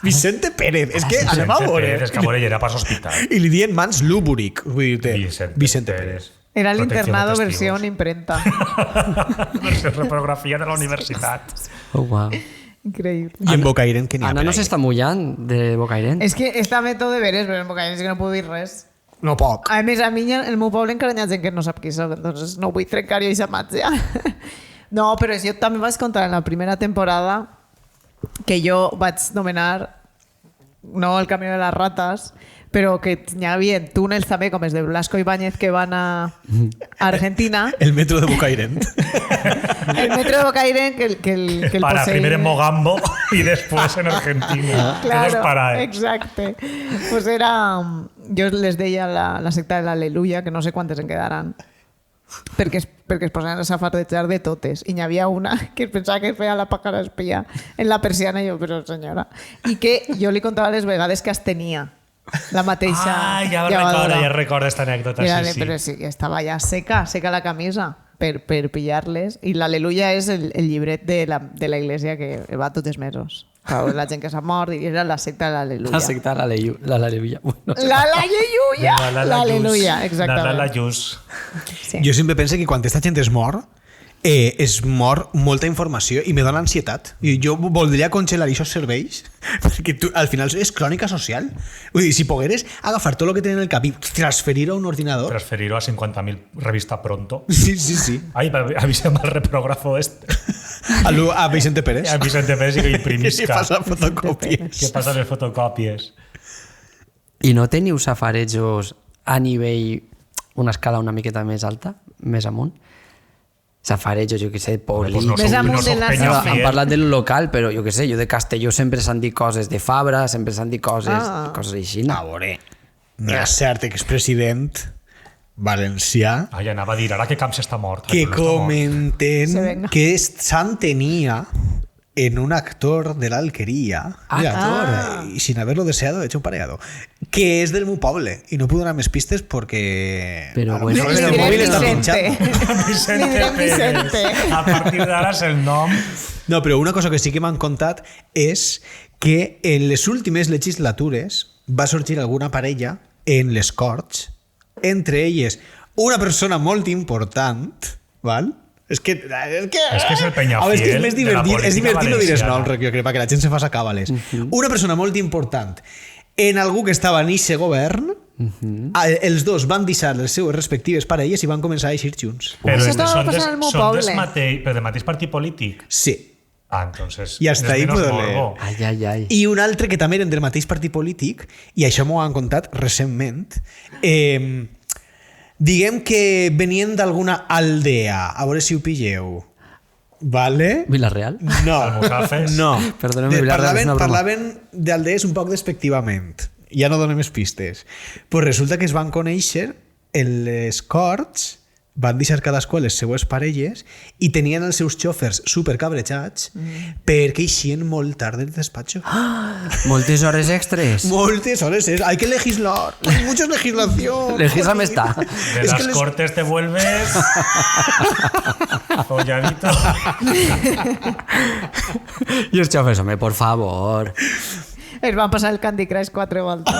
Vicente Pérez. És que anem a veure. És que a veure, era pas hospital. I li dien mans Lúguric. Vull dir, Vicente Pérez. Era l'internado versió imprenta. Versió reprografia de la universitat. Oh, wow. Increïble. I en Bocairent que n'hi ha Ana no s'està mullant de Bocairent. És que està método de veres, però en Bocairent és que no puc dir res. No poc. A més, a mi el meu poble encara hi ha gent que no sap qui soc, entonces no vull trencar-hi aquesta màgia. No, però jo també vaig contar en la primera temporada que jo vaig nomenar no el camí de les rates, però que hi havia túnels també com els de Blasco Ibáñez que van a Argentina. El metro de Bocairent. El metro de Bocairent que el Para poseía. primero en Mogambo y después en Argentina. Claro, exacte. Pues era... Jo les deia la secta de l'Aleluia, que no sé quantes en quedaran, perquè es posaven a safarejar de totes. I n'hi havia una que pensava que feia la pàcara espia en la persiana, i jo, però senyora. I que jo li contava les vegades que es tenia la mateixa ja recordo esta anècdota. Sí. Però sí, estava ja seca la camisa per pillar-les. I l'Aleluia és el llibret de la iglesia que va tots els mesos. La gent que s'ha mort, i era la secta de l'Aleluia. La secta de l'Aleluia. L'Aleluia, exactament. La Llus. Sí. Jo sempre penso que quan aquesta gent es mor molta informació i me dona ansietat. I jo voldria congelar aquests serveis perquè al final és crònica social. Vull dir, si pogueres agafar tot el que tenen en el cap i transferir-ho a un ordinador... Transferir-ho a 50.000 revista Pronto. Sí. Ai, avisem al reprògrafo a Vicente Pérez. A Vicente Pérez i que imprimisca. Que passa fotocòpies. Que passa les fotocòpies. I no teniu safarejos a nivell, una escala una miqueta més alta, més amunt? Safarejos, jo que sé, Paulí... Més amunt de la Han parlat del local, però jo que sé, jo de Castelló sempre s'han dit coses de Fabra, sempre s'han dit coses així. A veure, no és cert expresident valencià Ai, anava a dir, ara que Camps està mort. que comenten que s'entenia en un actor de l'Alqueria, y sin haberlo deseado he hecho un pareado, que és del meu poble i no puc donar més pistes perquè però bueno, el móvil està pinchant. Vicente. A partir d'ara és el nom. No, però una cosa que sí que m'han contat és que en les últimes legislatures va sorgir alguna parella en les Corts, entre elles una persona molt important, val? És que és el Peñafiel. És que és més divertit, és divertit no dires valenciana. no, jo crec, perquè la gent se fa càbales. Una persona molt important en algú que estava en eixe govern, els dos van deixar les seues respectives parelles i van començar a eixir junts. Però Això estava passant al meu poble. Però del mateix partit polític? Sí. Entonces... I hasta ahí puedo leer. Ai. I un altre que també eren del mateix partit polític, i això m'ho han contat recentment, diguem que venien d'alguna aldea, a veure si ho pilleu. ¿Vale? Vilareal? No. Almussafes? No. Perdoneu-me, Vilareal és una broma. Parlaven d'aldees un poc despectivament. Ja no donem més pistes. Pues resulta que es van conèixer en les Corts, van deixar cadascú les seues parelles i tenien els seus xòfers supercabrejats perquè eixien molt tard del despatxo. Moltes hores extres. Moltes hores. Hay que legislar. Hay mucha legislación. Legislame esta. De las Cortes te vuelves... folladito. I els xofers, home, por favor. Es van passar el Candy Crush 4 voltes.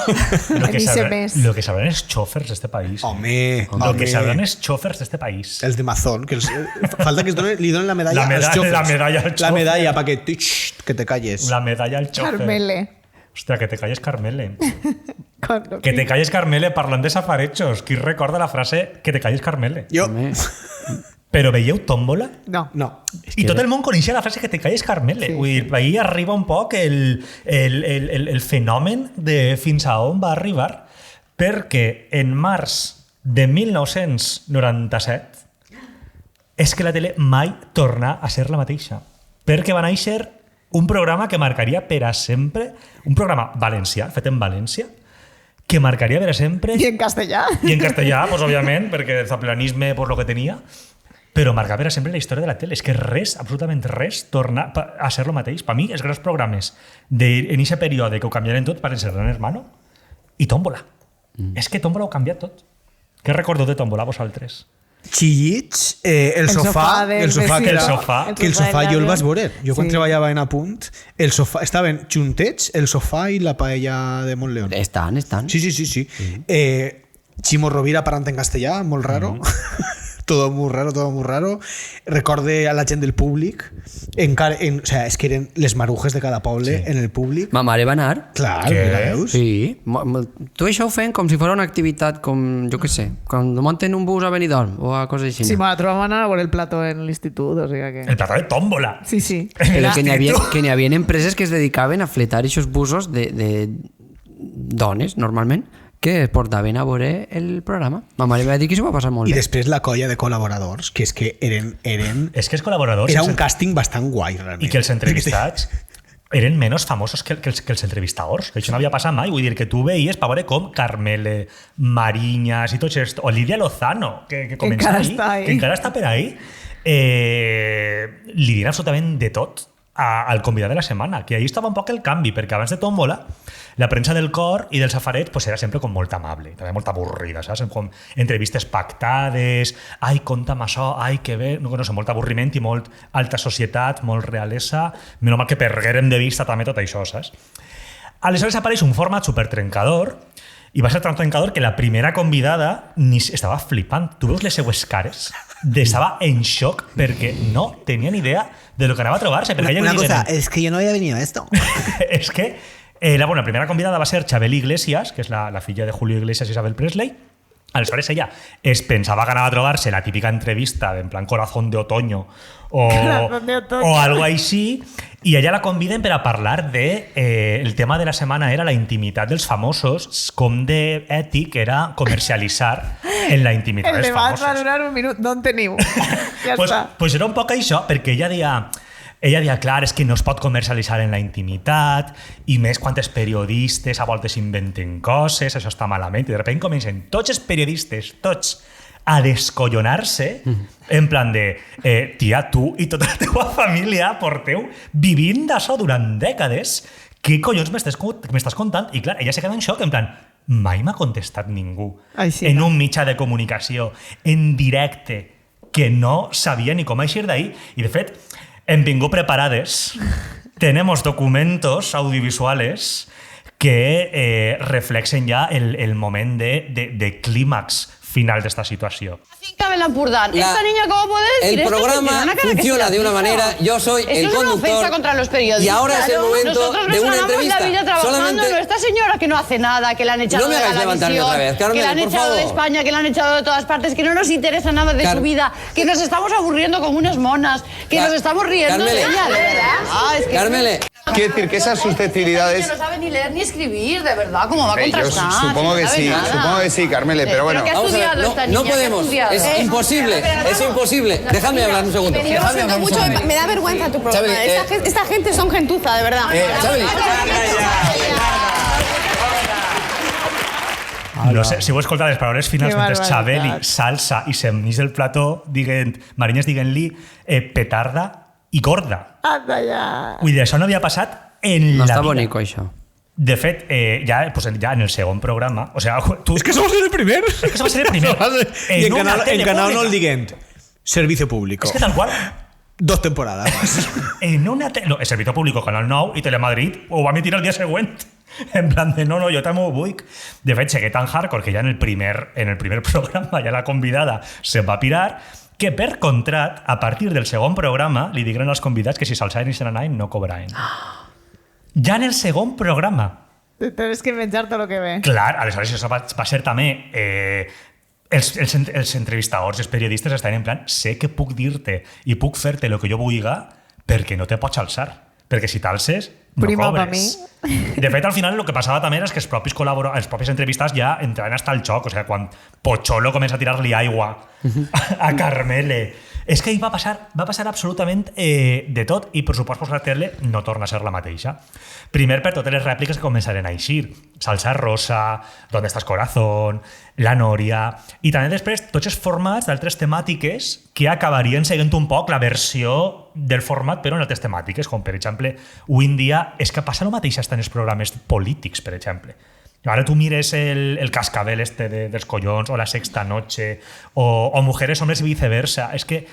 Lo que sabrán es chofers de este país. Home. Lo que sabrán es chofers de este país. Els de Mazón, que falta que li donen la medalla als xofers. La medalla al chofer. La medalla para que te calles. La medalla al chofer. Carmele. Hòstia, que te calles, Carmele. Con Que te calles, Carmele, parlant de safarejos. Qui recorda la frase que te calles, Carmele? Jo. Però veieu Tómbola? No. I tot el món coneixia la frase que te calles, Carmele. Sí, Vull dir, ahí arriba un poc el fenomen de fins a on va arribar, perquè en març de 1997 és que la tele mai torna a ser la mateixa. Perquè va néixer un programa que marcaria per a sempre, un programa valencià, fet en València, que marcaria per a sempre... I en castellà. I en castellà, pues, òbviament, perquè el zaplanisme pues, lo que tenia, però marcar per a sempre la història de la tele. És que res, absolutament res, torna a ser el mateix. Per mi, els grans programes en aquest període que ho canviaren tot van ser Gran Hermano i Tómbola. És que Tómbola ho ha canviat tot. Què recordeu de Tómbola, vosaltres? Chillits, el sofà jo el vaig veure. Jo quan treballava en Apunt, el sofà, estaven juntets el sofà i la paella de Montleón. Estan. Sí. Chimo Rovira parlant en castellà, molt raro. Todo muy raro. Recorde a la gent del públic. O sea, és que eren les marujes de cada poble en el públic. Ma mare va anar. Clar, mira, veus? Sí. Tu això ho fem com si fos una activitat com, jo què sé, quan munten un bus a Benidorm o a coses així. Sí, nosaltres vam anar a veure el plató en l'institut, o sigui que... El plató de Tómbola. Sí. Però que n'hi havia empreses que es dedicaven a fletar aquests busos de dones, normalment, que es portaven a veure el programa. Ma mare va dir que s'ho va passar molt bé. I després la colla de col·laboradors, que és que eren... És que els col·laboradors... Era un càsting bastant guai, realment. I que els entrevistats eren menys famosos que els entrevistadors. Això no havia passat mai. Vull dir que tu veies per veure com Carmele, Mariñas i tot això, o Lidia Lozano, que comença ahí, que encara està per ahí, li diuen absolutament de tot al convidat de la setmana, que ahí estava un poc el canvi, perquè abans de Tómbola la premsa del cor i del safaret pues, era sempre com molt amable, també molt avorrida, saps? Com entrevistes pactades, ai, conta'm això, ai, que bé, no sé, molt avorriment i molt alta societat, molt realesa, menys mal que perguérem de vista també tot això, saps? Aleshores apareix un format supertrencador i va ser tan trencador que la primera convidada estava flipant. Tu veus les seues cares? Estava en xoc perquè no tenia ni idea de lo que anava a trobar-se. Una cosa, es que yo no había venido a esto. És que la primera convidada va ser Chabel Iglesias, que és la filla de Julio Iglesias i Isabel Presley. Aleshores ella es pensava que anava a trobar-se la típica entrevista en plan Corazón de Otoño o algo així, i ella la conviden per a parlar de el tema de la setmana era la intimitat dels famosos, com de ètic era comercialitzar en la intimitat dels famosos. El debat va durar un minut, no en teniu. Ja està. Pues era un poc això, perquè ella deia, clar, és que no es pot comercialitzar en la intimitat, i més quan els periodistes a voltes inventen coses, això està malament, i de sobte comencen tots els periodistes, tots, a descollonar-se, en plan de, tia, tu i tota la teva família porteu vivint d'això durant dècades, què collons m'estàs contant? I clar, ella se queda en xoc, en plan, mai m'ha contestat ningú en un mitjà de comunicació, en directe, que no sabia ni com eixir d'ahí, i de fet, hem vingut preparades, tenemos documentos audiovisuales que reflexen ya el moment de clímax final de esta situación. Esta niña, ¿cómo puede decir el programa funciona de una manera, yo soy el conductor. Es una ofensa contra los periodistas. Y ahora es el momento de una entrevista. La vida trabajando, no esta señora que no hace nada, que la han echado de la televisión, que la han echado de España, que la han echado de todas partes, que no nos interesa nada de su vida, que nos estamos aburriendo como unas monas, que nos estamos riendo de ella, de verdad. Carmele. Quiere decir que esas susceptibilidades... No sabe ni leer ni escribir, de verdad, ¿cómo va a contrastar? Yo supongo que sí, Carmele, pero bueno. Vamos a ver, no podemos, es imposible, es imposible. Déjame hablar un segundo. Me da vergüenza tu programa. Esta gente son gentuza, de verdad. No sé, si vos escoltar les paraules finals mentre Chabeli salsa i s'emnís del plató, Mariñas diguen-li petarda i gorda. Anda ja. Vull dir, això no havia passat en la vida. No està bonico, això. De fet, ja en el segon programa... O sea, és que això va ser el primer. És que això va ser el primer. I en Canal no el diguen Servicio Público. És que tal qual... 2 temporadas. En una... El Servicio Público, Canal 9 i Telemadrid ho va emitir el dia següent. En plan de, no, jo també ho vull. De fet, segué tan hardcore que ja en el primer programa ja la convidada se va pirar, que per contrat, a partir del segon programa, li digueren als convidats que si s'alçaven i se n'anaven no cobraven. Ja en el segon programa. Tens que menjar tot el que ve. Clar, aleshores això va ser també els entrevistadors, els periodistes estan en plan, sé que puc dir-te i puc fer-te el que jo vulgui perquè no te pots alçar. Perquè si t'alces, no Prima cobres. De fet, al final, el que passava també és que els propis entrevistats ja entraven hasta el xoc. O sigui, quan Pocholo comença a tirar-li aigua a Carmele. És que ahir va passar absolutament de tot i, per supost, la tele no torna a ser la mateixa. Primer, per totes les rèpliques que començaren a eixir. Salsa rosa, ¿Dónde estás corazón?, La Nòria... I també després tots els formats d'altres temàtiques que acabarien seguint un poc la versió del format, però en altres temàtiques, com per exemple, avui en dia és que passa el mateix hasta en els programes polítics, per exemple. Ara tu mires el cascabel dels collons, o La Sexta Noche, o Mujeres, Hombres i viceversa. És que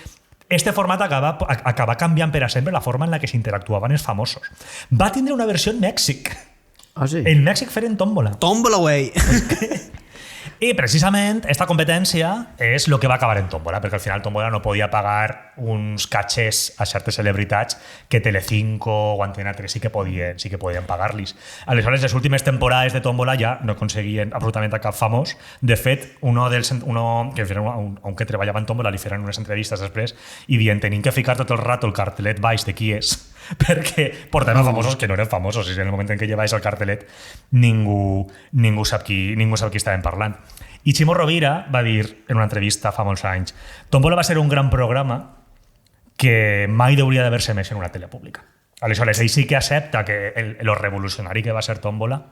este format acaba canviant per a sempre la forma en la que s'interactuaven els famosos. Va tindre una versió en Mèxic. Ah, sí? En Mèxic feren tómbola. Tómbola, güey. I precisament esta competència és el que va acabar en Tómbola, perquè al final Tómbola no podia pagar uns catxers a certes celebritats que Telecinco o Antena 3 sí que podien pagar-los. Aleshores, les últimes temporades de Tómbola ja no aconseguien absolutament a cap famós. De fet, un que treballava en Tómbola li feren unes entrevistes després i dient, tenim que ficar tot el rato el cartelet baix de qui és, perquè portem a famosos que no eren famosos, i en el moment en què llevaves el cartelet ningú sap qui estaven parlant. I Ximo Rovira va dir en una entrevista fa molts anys, Tómbola va ser un gran programa que mai hauria d'haver-se més en una tele pública. Aleshores, ell sí que accepta que lo revolucionari que va ser Tómbola,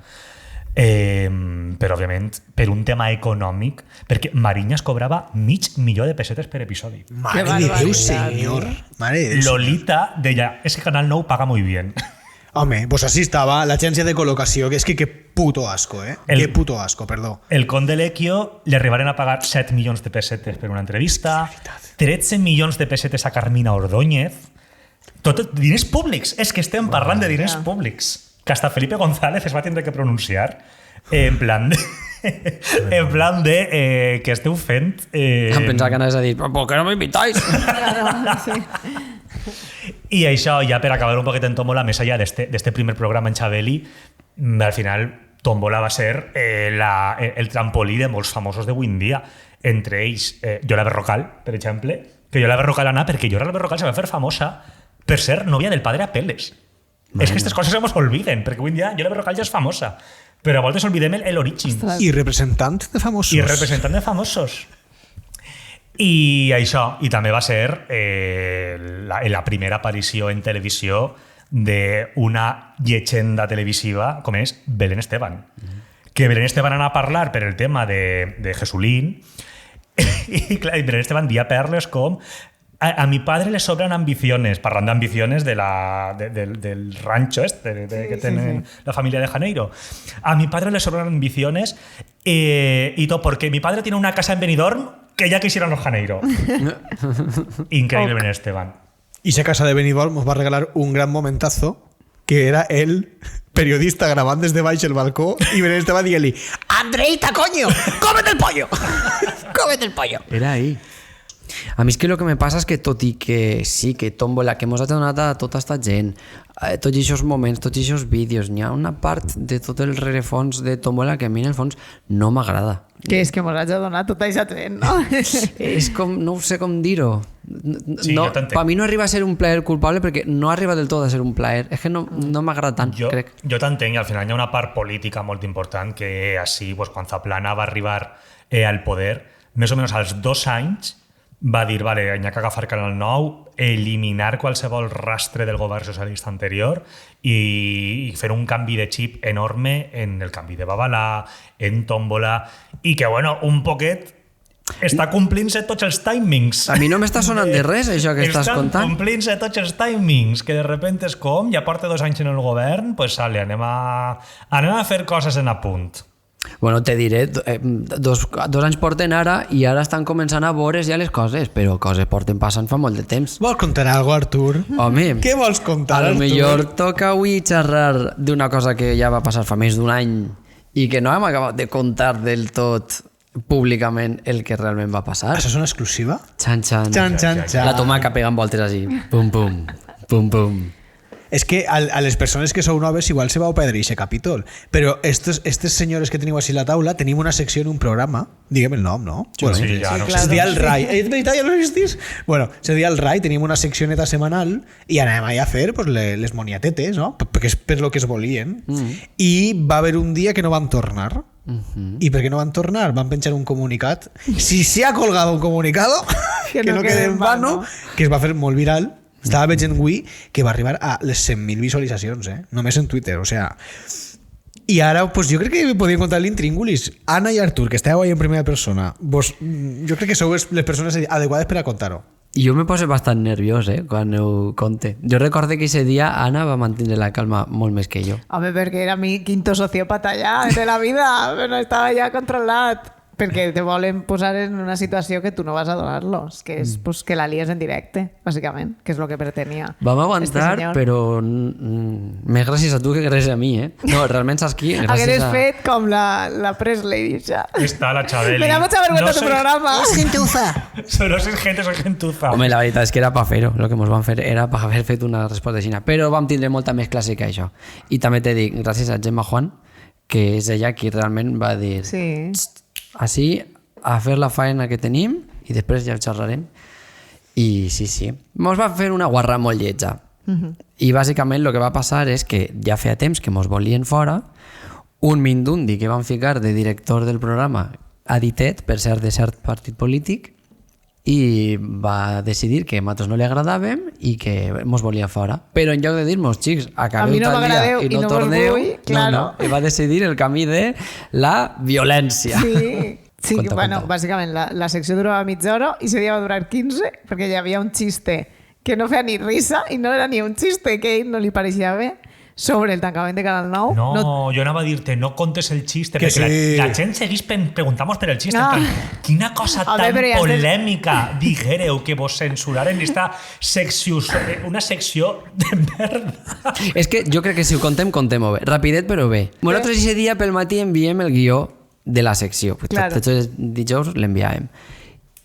però òbviament per un tema econòmic, perquè Mariñas cobrava $500,000 de pessetes per episodi. Madre de Déu, senyor. Lolita deia, es que Canal 9 paga muy bien. Home, pues así estaba l'agència de col·locació, que és que puto asco, que puto asco, perdó. El Conde Lequio li arribaren a pagar 7 milions de pessetes per una entrevista, 13 milions de pessetes a Carmina Ordóñez, tot diners públics, és que estem parlant de diners públics, que hasta Felipe González es va tindre que pronunciar en plan de què esteu fent... Em pensava que anaves a dir, ¿por qué no m'invitáis? I això, ja per acabar un poquet en Tómbola, més allà d'este primer programa en Xabeli, al final Tómbola va ser el trampolí de molts famosos d'avui en dia. Entre ells, Yola Berrocal, per exemple, que Yola Berrocal anà perquè Yola Berrocal se va fer famosa per ser novia del padre Apeles. És que aquestes coses se mos olviden, perquè avui en dia Yola Berrocal ja és famosa, però a voltes olvidem l'origen. I representant de famosos. I això, i també va ser la primera aparició en televisió d'una llegenda televisiva com és Belén Esteban. Que Belén Esteban anà a parlar per el tema de Jesulín i clar, Belén Esteban dia perles com a mi padre le sobran ambiciones, parlant d'ambiciones del rancho que tienen la familia de Janeiro. A mi padre le sobran ambiciones y todo porque mi padre tiene una casa en Benidorm que ya quisieran los Janeiro. Increíble Belén Esteban. Y esa casa de Benidorm nos va a regalar un gran momentazo, que era el periodista grabant des de baix el balcó i Belén Esteban dient-li Andreita, coño, cómete el pollo. Cómete el pollo. Era ahí. A mi és que el que me passa és que tot i que sí, que Tómbola, que mos ha donat a tota esta gent, tots aquests moments, tots aquests vídeos, n'hi ha una part de tot el rerefons de Tómbola que a mi en el fons no m'agrada. Que és que mos ha donat tota aquesta gent, no? És com, no sé com dir-ho. Sí, No, per mi no arriba a ser un plaer culpable perquè no arriba del tot a ser un plaer. És que no m'agrada tant, crec. Jo t'entenc, i al final hi ha una part política molt important que així, quan Zaplana va arribar al poder, més o menys als 2 anys va dir, vale, hi ha que agafar Canal 9, eliminar qualsevol rastre del govern socialista anterior i fer un canvi de xip enorme en el canvi de Babalà, en Tómbola, i que, bueno, un poquet està complint-se tots els timings. A mi no m'està sonant de res, això que estàs contant. Estan complint-se tots els timings, que de repente és com, ja porta 2 anys en el govern, pues sale, anem a fer coses en apunt. Bueno, te diré, 2 anys porten ara i ara estan començant a veure's ja les coses, però coses porten passant fa molt de temps. Vols contar alguna cosa, Artur? Home, què vols contar, Artur? A lo Artur? millor toca avui xerrar d'una cosa que ja va passar fa més d'1 any i que no hem acabat de contar del tot públicament el que realment va passar. Això és una exclusiva? Xan, xan. Xan, xan, xan. La tomaca pegant voltes així. Pum, pum. Pum, pum. és que a les persones que sou noves igual se vau perdre aquest capítol, però estes senyores que teniu així a la taula tenim una secció en un programa, diguem el nom, no? Sí, bueno, sí, ja no se deia el RAI. És veritat, ja no existís? Bueno, se deia el RAI, tenim una seccioneta setmanal i anem allà a fer pues, les moniatetes, no? Perquè és per lo que es volien. I va haver un dia que no van tornar. ¿Y por qué no van a tornar? Van a penchar un comunicat. Si se ha colgado un comunicado, que no quede en vano, que es va fer molt viral. Estava veient avui que va arribar a les 100.000 visualitzacions, només en Twitter, o sea... I ara, pues, jo crec que podíem contar l'intríngulis. Anna i Artur, que esteu ahí en primera persona, jo crec que sou les persones adequades per a contar-ho. Jo me poso bastant nerviós, quan ho conte. Jo recorde que ese dia Anna va mantenir la calma molt més que jo. Home, perquè era mi quinto sociópata ja de la vida, però estava ja controlat. Perquè te volen posar en una situació que tu no vas a donar-los, que és pues, que la lies en directe, bàsicament, que és el que pretenia. Vam aguantar, però més gràcies a tu que gràcies a mi, No, realment saps qui? Hagueres fet com la Presley, ja. Està la Chabeli. Me da mucha vergüenza tu programa. Es gentuza. No sé gente, soy gentuza. Home, la veritat és que era pa fer-ho. El que ens van fer era pa haver fet una resposta així. Però vam tindre molta més classe que això. I també t'he dit, gràcies a Gemma Juan, que és ella qui realment va dir... Sí. Així, a fer la feina que tenim i després ja ho xerrarem. I sí. Mos va fer una guarra molt lletja. I bàsicament el que va passar és que ja feia temps que mos volien fora, un mindundi que van ficar de director del programa a Ditet, per ser de cert partit polític, i va decidir que a nosaltres no li agradàvem i que mos volia fora. Però en lloc de dir-nos, xics, acabeu tal dia i no torneu, no, i va decidir el camí de la violència. Sí, bueno, bàsicament la secció durava mitja hora i ese dia va durar 15 perquè hi havia un xiste que no feia ni risa i no era ni un xiste que a ell no li pareixia bé sobre el tancament de Canal 9. No, jo anava a dir-te, no contes el xiste, perquè la gent seguís preguntant-nos per el xiste. Quina cosa tan polèmica diguéreu que vos censuraren esta secció, una secció de merda. És que jo crec que si ho contem-ho bé. Rapidet, però bé. Nosaltres aquest dia pel matí enviem el guió de la secció. Tots els dijous l'enviàvem.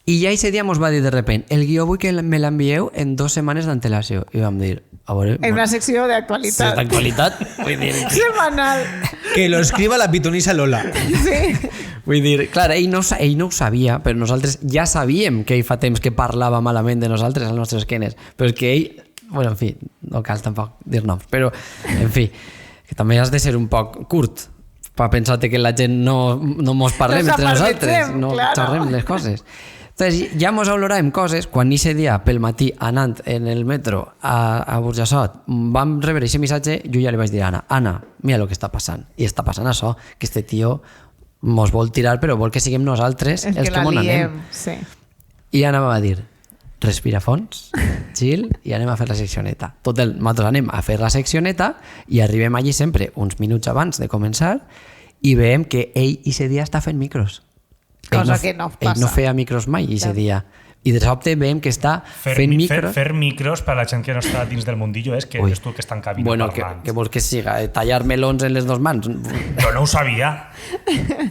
I ja aquest dia mos va dir de repent, el guió vull que me l'envieu en 2 setmanes d'antelació. I vam dir, a veure... En una secció d'actualitat. D'actualitat? Vull dir... Semanal. Que lo escriba la pitonisa Lola. Sí. Vull dir, clar, ell no ho sabia, però nosaltres ja sabíem que ell fa temps que parlava malament de nosaltres als nostres esquenes. Però és que ell... Bueno, en fi, no cal tampoc dir noms, però, en fi, que també has de ser un poc curt per pensar que la gent no mos parlem entre nosaltres, no xerrem les coses. Entonces, ja mos oloràvem coses quan aquest dia pel matí anant en el metro a Burjassot vam rebre aquest missatge, jo ja li vaig dir a Anna, mira el que està passant, i està passant això, que este tio mos vol tirar però vol que siguem nosaltres els que mos n'anem. I Anna va dir, respira fons, chill, i anem a fer la seccioneta. Nosaltres anem a fer la seccioneta i arribem allí sempre uns minuts abans de començar i veiem que ell aquest dia està fent micros. Cosa que no passa. Ell no feia micros mai aquest dia. I de sobte veiem que està fent micros. Fer micros per a la gent que no està dins del mundillo és que eres tu que està en cabina parlant. Que vols que siga? Tallar melons en les 2 mans? Jo no ho sabia.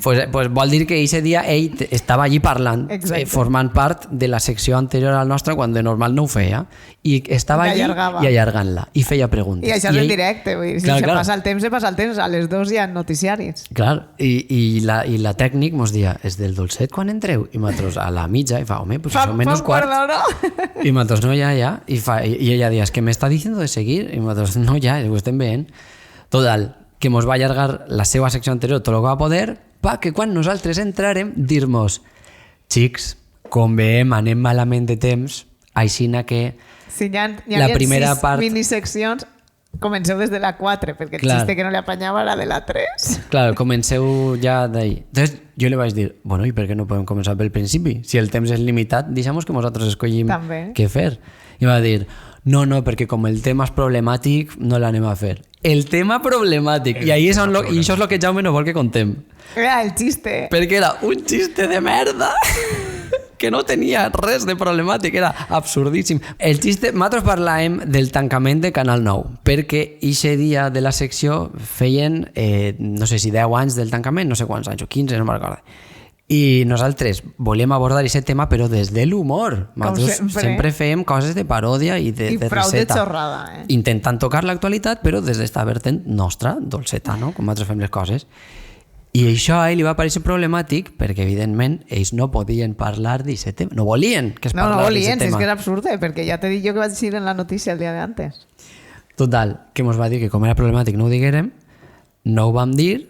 Pues vol dir que aquest dia ell estava allí parlant, formant part de la secció anterior a la nostra, quan de normal no ho feia. I estava allí i allargant-la. I feia preguntes. I això és en directe. Si se passa el temps, se passa el temps. A les 2 hi ha noticiaris. Clar. I la tècnic mos dia, és del dolcet quan entreu? I nosaltres a la mitja, i fa, home, pues això menos quart. I nosaltres, no, ja. I ella dia, es que me está diciendo de seguir. I nosaltres, no, ja, ho estem veient. Total, que mos va allargar la seva secció anterior tot el que va poder, que quan nosaltres entrarem, dir-nos, xics, com veiem, anem malament de temps, aixina que la primera part... miniseccions, comenceu des de la 4, perquè el xiste que no li apanyava era de la 3. Clar, comenceu ja d'ahir. Entonces, jo li vaig dir, bueno, i per què no podem començar pel principi? Si el temps és limitat, deixem que nosaltres escollim què fer. I va dir, no, perquè com el tema és problemàtic, no l'anem a fer. El tema problemàtic. I això és el que Jaume no vol que contem. Era el xiste. Perquè era un xiste de merda. Que no tenia res de problemàtic, era absurdíssim. El xiste, nosaltres parlàvem del tancament de Canal 9, perquè aquest dia de la secció feien, no sé si 10 anys del tancament, no sé quants anys, o 15, no me'n recordo. I nosaltres volem abordar aquest tema, però des de l'humor. Nosaltres sempre fem coses de paròdia i de I prou de receta. xorrada, Intentant tocar l'actualitat, però des d'esta vertent nostra, dolceta, no? Com nosaltres fem les coses. I això a ell li va parecer problemàtic perquè, evidentment, ells no podien parlar d'aquest tema. No volien que es No parlés volien, d'aquest si és tema. que era absurde, perquè ja t'he dit jo que vaig dir en la notícia el dia de antes. Total, que ens va dir que com era problemàtic no ho diguérem, no ho vam dir,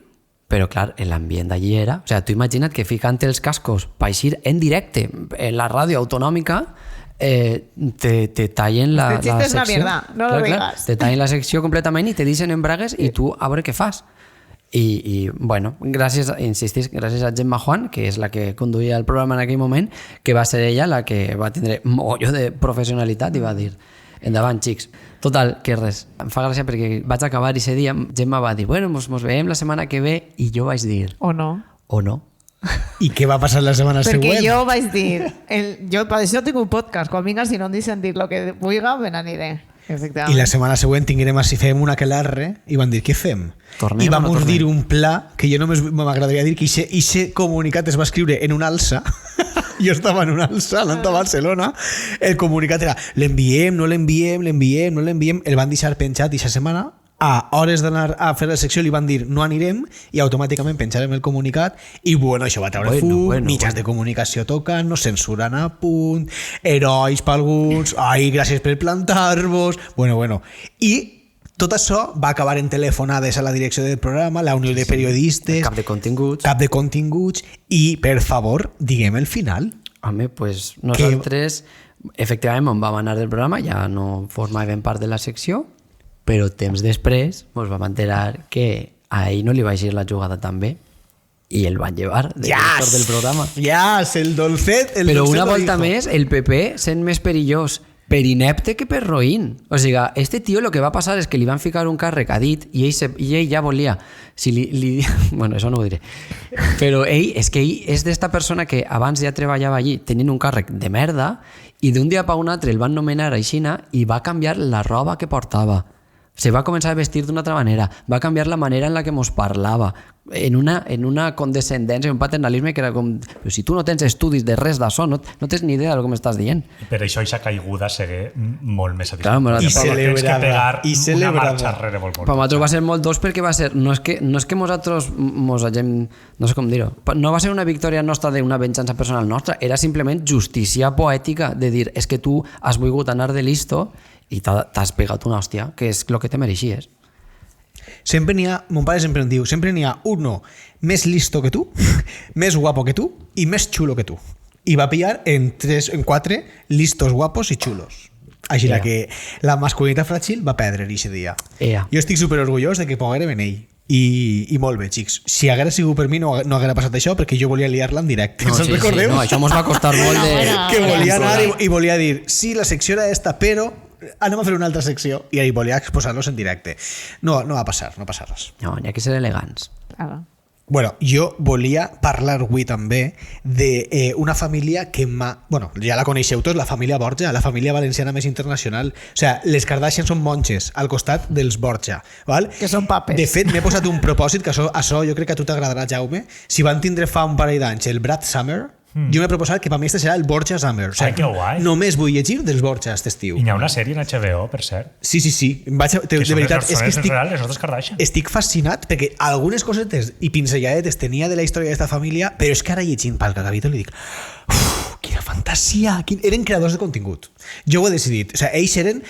però clar, l'ambient d'allí era... O sigui, tu imagina't que ficant els cascos per eixir en directe en la ràdio autonòmica te tallen la Este chiste es una secció. mierda, no lo digas. Te tallen la secció completament i te deixen en bragues i tu a veure què fas. I bueno, gràcies a Gemma Juan, que és la que conduïa el programa en aquell moment, que va ser ella la que va tindre mogolló de professionalitat i va dir endavant, xics. Total, que res, em fa gràcia perquè vaig acabar i ese dia Gemma va dir, bueno, mos veiem la setmana que ve, i jo vaig dir... O no. O no. I què va passar la setmana següent? Perquè jo vaig dir... Jo per això tinc un podcast, quan vinga, si no em deixen dir el que vulga, me n'aniré. I la setmana següent tinguérem si fem una aquelarre i van dir, què fem? Tornem I vam o no tornem? dir un pla que jo només m'agradaria dir que ixe comunicat es va escriure en un alça. Jo estava en un alça, anant a Barcelona. El comunicat era, l'enviem, no l'enviem, l'enviem, no l'enviem. El van deixar penjat aquesta setmana. A hores d'anar a fer la secció li van dir no anirem i automàticament penjarem el comunicat i bueno, això va treure fum, mitjans de comunicació tocant, no censuran a punt, herois per alguns, ai, gràcies per plantar-vos, bueno. I tot això va acabar en telefonades a la direcció del programa, la Unió de Periodistes, cap de continguts, i, per favor, diguem el final. Home, pues nosaltres efectivament on vam anar del programa, ja no formàvem part de la secció, però temps després ens vam enterar que a ell no li va eixir la jugada tan bé i el van llevar de director del programa. El dolcet. Però una volta més, el PP sent més perillós per inepte que per roïn. O sigui, este tio el que va passar és que li van ficar un càrrec a dit i ell ja volia... Bueno, això no ho diré. Però ell és d'esta persona que abans ja treballava allí tenint un càrrec de merda i d'un dia per un altre el van nomenar a Aixina i va canviar la roba que portava. Se va començar a vestir d'una altra manera, va canviar la manera en la que mos parlava, en una condescendència, un paternalisme que era com, però si tu no tens estudis de res d'això, no tens ni idea del que m'estàs dient. Per això aquesta caiguda segue molt més satisfactòria. I celebrada. Una marxa enrere molt. Per nosaltres va ser molt dos perquè va ser, no és que nosaltres mos hagem, no sé com dir-ho, no va ser una victòria nostra d'una venjança personal nostra, era simplement justícia poètica de dir, és que tu has volgut anar de listo i t'has pegat una hòstia, que és el que te mereixies. Sempre n'hi ha, mon pare sempre em diu, sempre n'hi ha uno més listo que tu, més guapo que tu i més xulo que tu. I va pillar en 4 listos, guapos i xulos. Així que la masculinitat fràgil va perdre aquest dia. Jo estic superorgullós de que poguérem en ell. I molt bé, xics. Si haguera sigut per mi no haguera passat això perquè jo volia liar-la en directe. No, sí, recordeu? No, això mos va costar molt de... Que volia anar i volia dir sí, la secció era esta, però anem a fer una altra secció i ahí volia exposar-los en directe. No va passar res. No, n'hi ha que ser elegants. Bueno, jo volia parlar avui també d'una família que ja la coneixeu tots, la família Borja, la família valenciana més internacional. O sigui, les Kardashian són monges al costat dels Borja, val? Que són papes. De fet, m'he posat un propòsit, que això jo crec que a tu t'agradarà, Jaume. Si van tindre fa un parell d'anys el Brad Summer, jo m'he proposat que per mi este serà el Borja Summer. O sigui, que guai. Només vull llegir dels Borja aquest estiu. I hi ha una sèrie en HBO, per cert. Sí. De veritat, és que estic fascinat perquè algunes cosetes i pincelladetes tenia de la història d'aquesta família, però és que ara llegint pel capítol i dic quina fantasia, eren creadors de contingut. Jo ho he decidit, o sigui, ells eren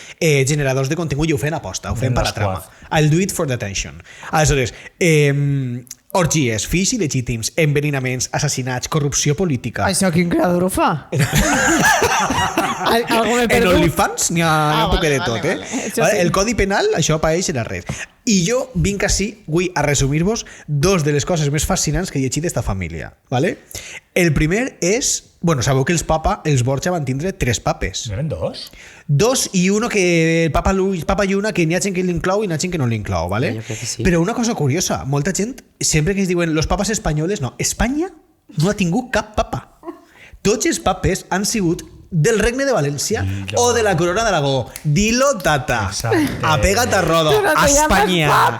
generadors de contingut i ho feien aposta, ho feien per la trama. I'll do it for the attention. Aleshores, orgies, fills il·legítims, enverinaments, assassinats, corrupció política. Això quin creador ho fa? En OnlyFans n'hi ha un poc de tot. El codi penal, això per ells era res. I jo vinc així, vull a resumir-vos dos de les coses més fascinants que he llegit d'esta família. El primer és, sabeu que els Borja van tindre 3 papes. ¿No eren 2? 2 i uno que el Papa Lluna, que n'hi ha gent que l'inclou i n'hi ha gent que no l'inclou, ¿vale? Sí. Però una cosa curiosa, molta gent, sempre que es diuen los papas espanyoles, no, Espanya no ha tingut cap papa. Tots els papes han sigut del Regne de València o de la Corona d'Aragó. Dilo, tata. Apégate a Rodo, a España.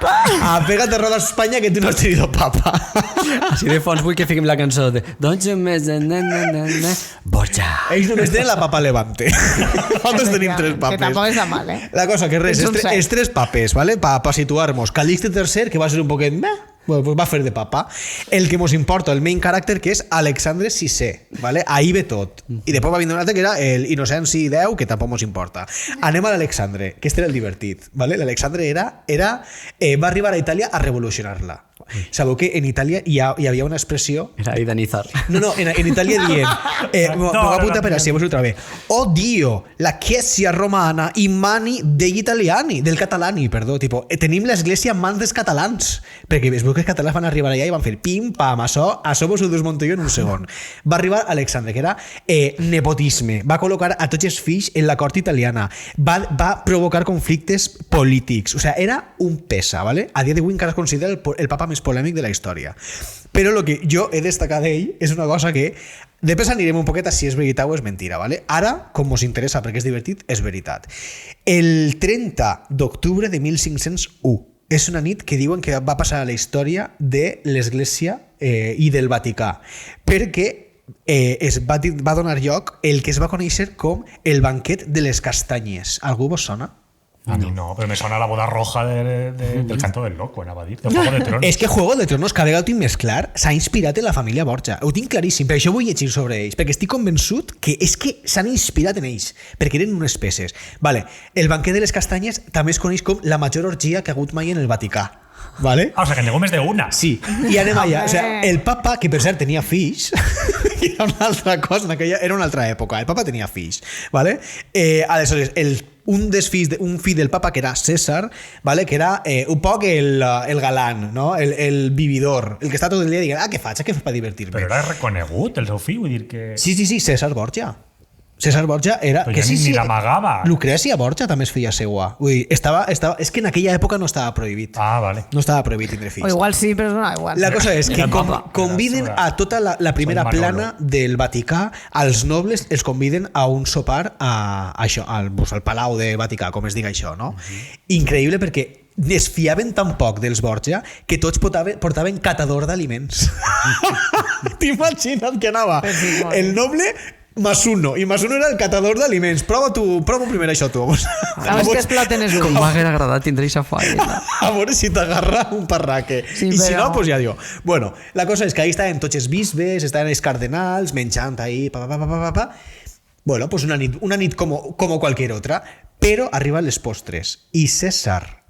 Apégate a Rodo a España, que tú no has tenido papa. Així de fons vull que fiquem la cançó de Don't you miss Borja. Ells només tenen la papa Levante. Nosaltres tenim 3 papes. Que tampoc és mal, La cosa que res, és 3 papes, ¿vale? Pa situar-nos. Calixte III, que va ser un poquet... Bueno, pues va fer de papa. El que mos importa, el main character, que és Alexandre VI, ¿vale? Ahí ve tot. I després va vindre un altre que era el Innocenci X, que tampoc mos importa. Anem a l'Alexandre, que este era el divertit, ¿vale? L'Alexandre va arribar a Itàlia a revolucionar-la. Sabeu que en Itàlia hi havia una expressió... Era idanizar. No, en Itàlia dient... M'ho va apuntar per així, vos ho trobo. Oh Dio, la Chiesa romana in mani degli italiani, del catalani, perdó. Tipo, tenim l'església en mans dels catalans. Perquè es veu que els catalans van arribar allà i van fer pim, pam, això vos ho desmunto jo en un segon. Va arribar Alexandre, que era nepotisme. Va col·locar a tots els fills en la cort italiana. Va provocar conflictes polítics. O sea, era un pesa, ¿vale? A dia d'avui encara es considera el papa més polèmic de la història. Però el que jo he destacat d'ell és una cosa que després anirem un poquet a si és veritat o és mentira, ¿vale? Ara, com us interessa perquè és divertit, és veritat. El 30 d'octubre de 1501 és una nit que diuen que va passar a la història de l'Església i del Vaticà, perquè va donar lloc el que es va conèixer com el banquet de les castanyes. Algú vos sona? A mí no, pero me suena la boda roja del Canto del Loco, anava a dir, de Juego de Tronos. És que Juego de Tronos, cada vegada ho tinc més clar, s'ha inspirat en la família Borja. Ho tinc claríssim, per això vull llegir sobre ells, perquè estic convençut que és que s'han inspirat en ells, perquè eren unes peces. Vale, el banquet de les castanyes també es coneix com la major orgia que ha hagut mai en el Vaticà. ¿Vale? O sea, que n'hi més d'una. Sí, i anem allà. O sea, el papa, que per cert tenia fills, era una altra cosa, era una altra època, el papa tenia fills, ¿vale? Aleshores, un fill del papa, que era César, ¿vale? Que era un poc el galant, no? El vividor, el que està tot el dia dient, què faig per divertir-me? Però era reconegut el seu fill, vull dir que... Sí, César Borja. César Borja era... Però ja ni l'amagava. Lucrècia Borja també es feia seua. Vull dir, és que en aquella època no estava prohibit. Ah, vale. No estava prohibit tindre fills. O igual sí, però no igual. La cosa és que conviden a tota la primera plana del Vaticà, als nobles els conviden a un sopar al Palau de Vaticà, com es diga això, no? Increïble, perquè es fiaven tan poc dels Borja que tots portaven catador d'aliments. T'imagina't que anava el noble Masuno, i Masuno era el catador d'aliments. Prova primer això tu. Sabes que es platen és com m'hagués agradat tindre aquesta faena. A veure si t'agarra un parraque. I si no, pues ja diu. Bueno, la cosa és que ahí estaven tots els bisbes, estaven els cardenals, menjant ahí, Bueno, pues una nit como cualquier otra, però arriben les postres. I César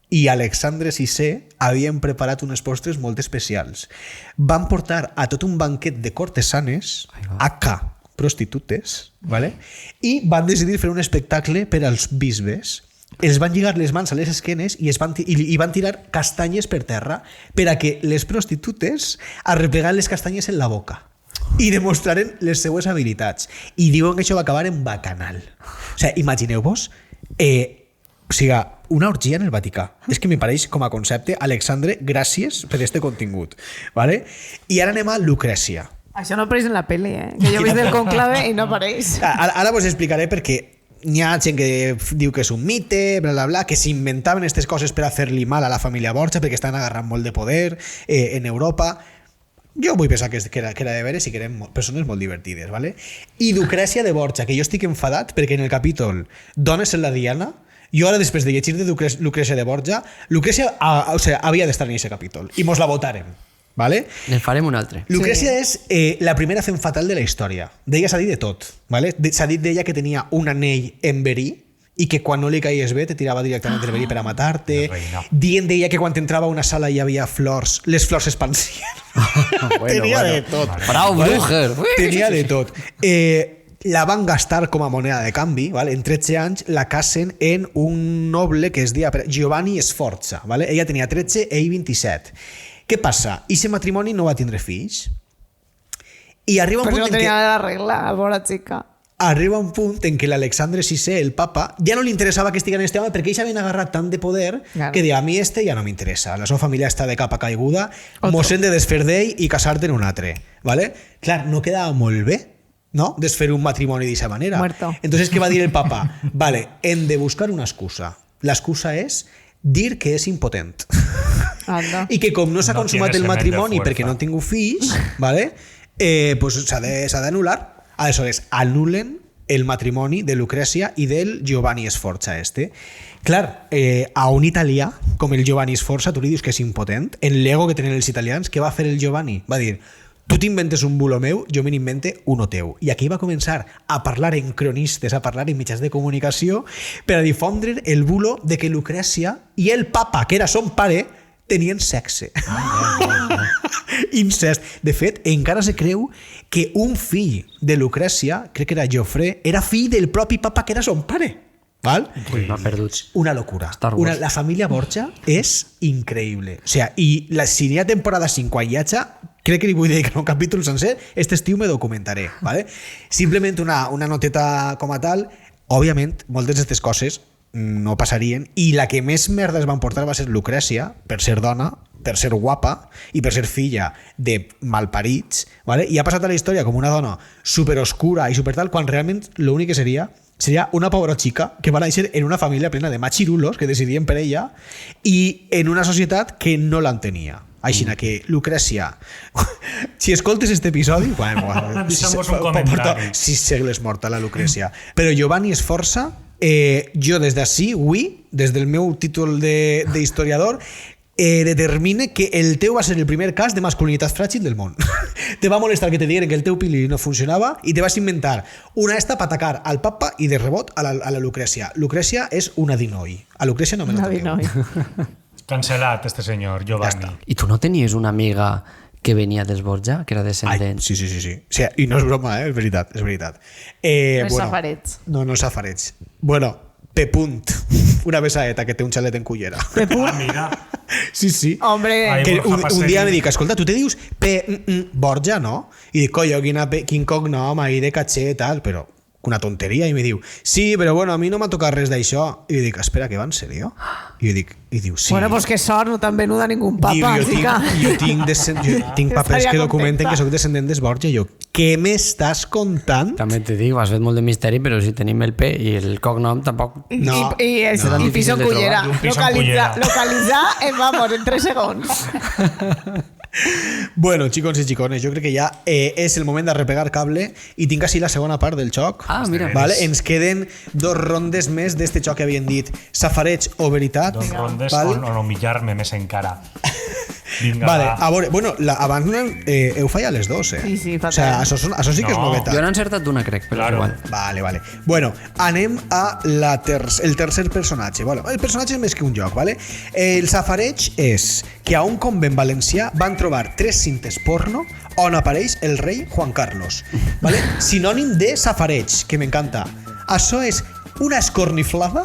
i Alexandre VI havien preparat unes postres molt especials. Van portar a tot un banquet de cortesanes, prostitutes, ¿vale? I van decidir fer un espectacle per als bisbes. Els van lligar les mans a les esquenes i van tirar castanyes per terra per a que les prostitutes arreplegaran les castanyes en la boca i demostraren les seues habilitats. I diuen que això va acabar en bacanal. O sigui, imagineu-vos una orgia en el Vaticà. És que me pareix com a concepte. Alexandre, gràcies per este contingut. ¿Vale? I ara anem a Lucrècia. Això no apareix en la pel·li, que jo he vist el conclave i no apareix. Ara vos explicaré perquè hi ha gent que diu que és un mite, bla, bla, bla, que s'inventaven aquestes coses per a fer-li mal a la família Borja perquè estan agarrant molt de poder en Europa. Jo vull pensar que era de veres i que eren persones molt divertides, ¿vale? I Lucrècia de Borja, que jo estic enfadat perquè en el capítol Dones en la Diana, jo ara després de llegir de Lucrècia de Borja, Lucrècia havia d'estar en aquest capítol i mos la votarem. ¿Vale? Ne farem un altre. Lucrècia és la primera femme fatal de la història. D'ella s'ha dit de tot. ¿Vale? S'ha dit d'ella que tenia un anell en verí i que quan no li caïes bé te tirava directament el verí per a matar-te. Dient d'ella que quan entrava a una sala hi havia flors, les flors s'expansien. Tenia de tot. Bravo, Bruger. Tenia de tot. La van gastar com a moneda de canvi, ¿vale? En 13 anys la casen en un noble que es deia Giovanni Sforza, ¿vale? Ella tenia 13, ell 27. Què passa? I ese matrimoni no va tindre fills. I arriba un punt no tenia la regla, bona xica. Arriba un punt en què l'Alexandre VI, el papa, ja no li interessava que estigués en este home perquè ells havien agarrat tant de poder que deia, a mi este ja no m'interessa. La seva família està de capa caiguda, mos hem de desfer d'ell i casar-te en un altre. ¿Vale? Clar, no quedava molt bé no? Desfer un matrimoni d'aquesta manera. Muerto. Entonces, què va dir el papa? Vale, hem de buscar una excusa. L'excusa és dir que és impotent. Anda. I que com no s'ha consumat el matrimoni perquè no han tingut fills, vale? Pues s'ha d'anul·lar. Aleshores, anulen el matrimoni de Lucrècia i del Giovanni Sforza Clar, a un italià com el Giovanni Sforza tu li dius que és impotent, en l'ego que tenen els italians, què va fer el Giovanni? Va dir, tu t'inventes un bulo meu, jo me n'invente uno teu. I aquí va començar a parlar en cronistes, a parlar en mitjans de comunicació per a difondre el bulo de que Lucrècia i el papa, que era son pare, tenien sexe. Incest. De fet, encara se creu que un fill de Lucrècia, crec que era Jofré, era fill del propi papa que era son pare. Val? Una locura. La família Borja és increïble. O sea, i si n'hi ha temporada 5 a Iatxa, crec que li vull dedicar un capítol sencer, este estiu me documentaré. ¿Vale? Simplement una noteta com a tal. Òbviament, moltes d'aquestes coses no passarien, i la que més merda es van portar va ser Lucrècia, per ser dona, per ser guapa i per ser filla de malparits, ¿vale? I ha passat a la història com una dona superoscura i super tal, quan realment l'únic que seria una pobra xica que va néixer en una família plena de machirulos que decidien per ella i en una societat que no l'entenia. Així que Lucrècia, si escoltes este episodi, deixem-vos un comentari. 6 segles morta la Lucrècia. Però Giovanni Sforza, jo des d'ací, avui, des del meu títol d'historiador, determine que el teu va ser el primer cas de masculinitat fràgil del món. Te va molestar que te digueren que el teu pili no funcionava i te vas inventar una esta per atacar al papa i de rebot a la Lucrècia. Lucrècia és una dinoi. A Lucrècia no me la toqueu. Cancelat, este senyor, Giovanni. I tu no tenies una amiga que venia dels Borja, que era descendent? Sí. O sea, i no és broma, és veritat. No és safarets. No és safarets. Bueno, P. Una besaeta que té un xalet en Cullera. P. Mira. Sí. Hombre. Que un dia me dic, escolta, tu te dius P. Borja, no? I dic, collo, quin cognom ahí de caché i tal, però una tonteria. I me diu, sí, però bueno, a mi no m'ha tocat res d'això. I jo dic, espera, que va en sèrio? I diu, sí. Bueno, pues que sort, no t'han venut a ningún papa. Jo tinc papers que documenten que soc descendent dels Borja. Jo, què m'estàs contant? També te dic, has fet molt de misteri, però si tenim el P i el cognom tampoc... I piso en Cullera. Localitzar en 3 segons. Bueno, chicos y chicones, jo crec que ja és el moment de repegar cable i tinc així la segona part del xoc. Mira. Vale? Ens queden 2 rondes més d'este xoc que havien dit safareig o veritat. 2 rondes o humillar-me més encara. Vinga, vale, a veure, bueno, abans heu fallat les 2, Sí, o sea, això sí que és novetat. Jo n'he encertat una, crec, però igual. Vale. Bueno, anem a el tercer personatge. Bueno, el personatge és més que un joc, vale? El safareig és que a un convent valencià van trobar 3 cintes porno on apareix el rei Juan Carlos, vale? Sinònim de safareig, que m'encanta. Això és una escorniflada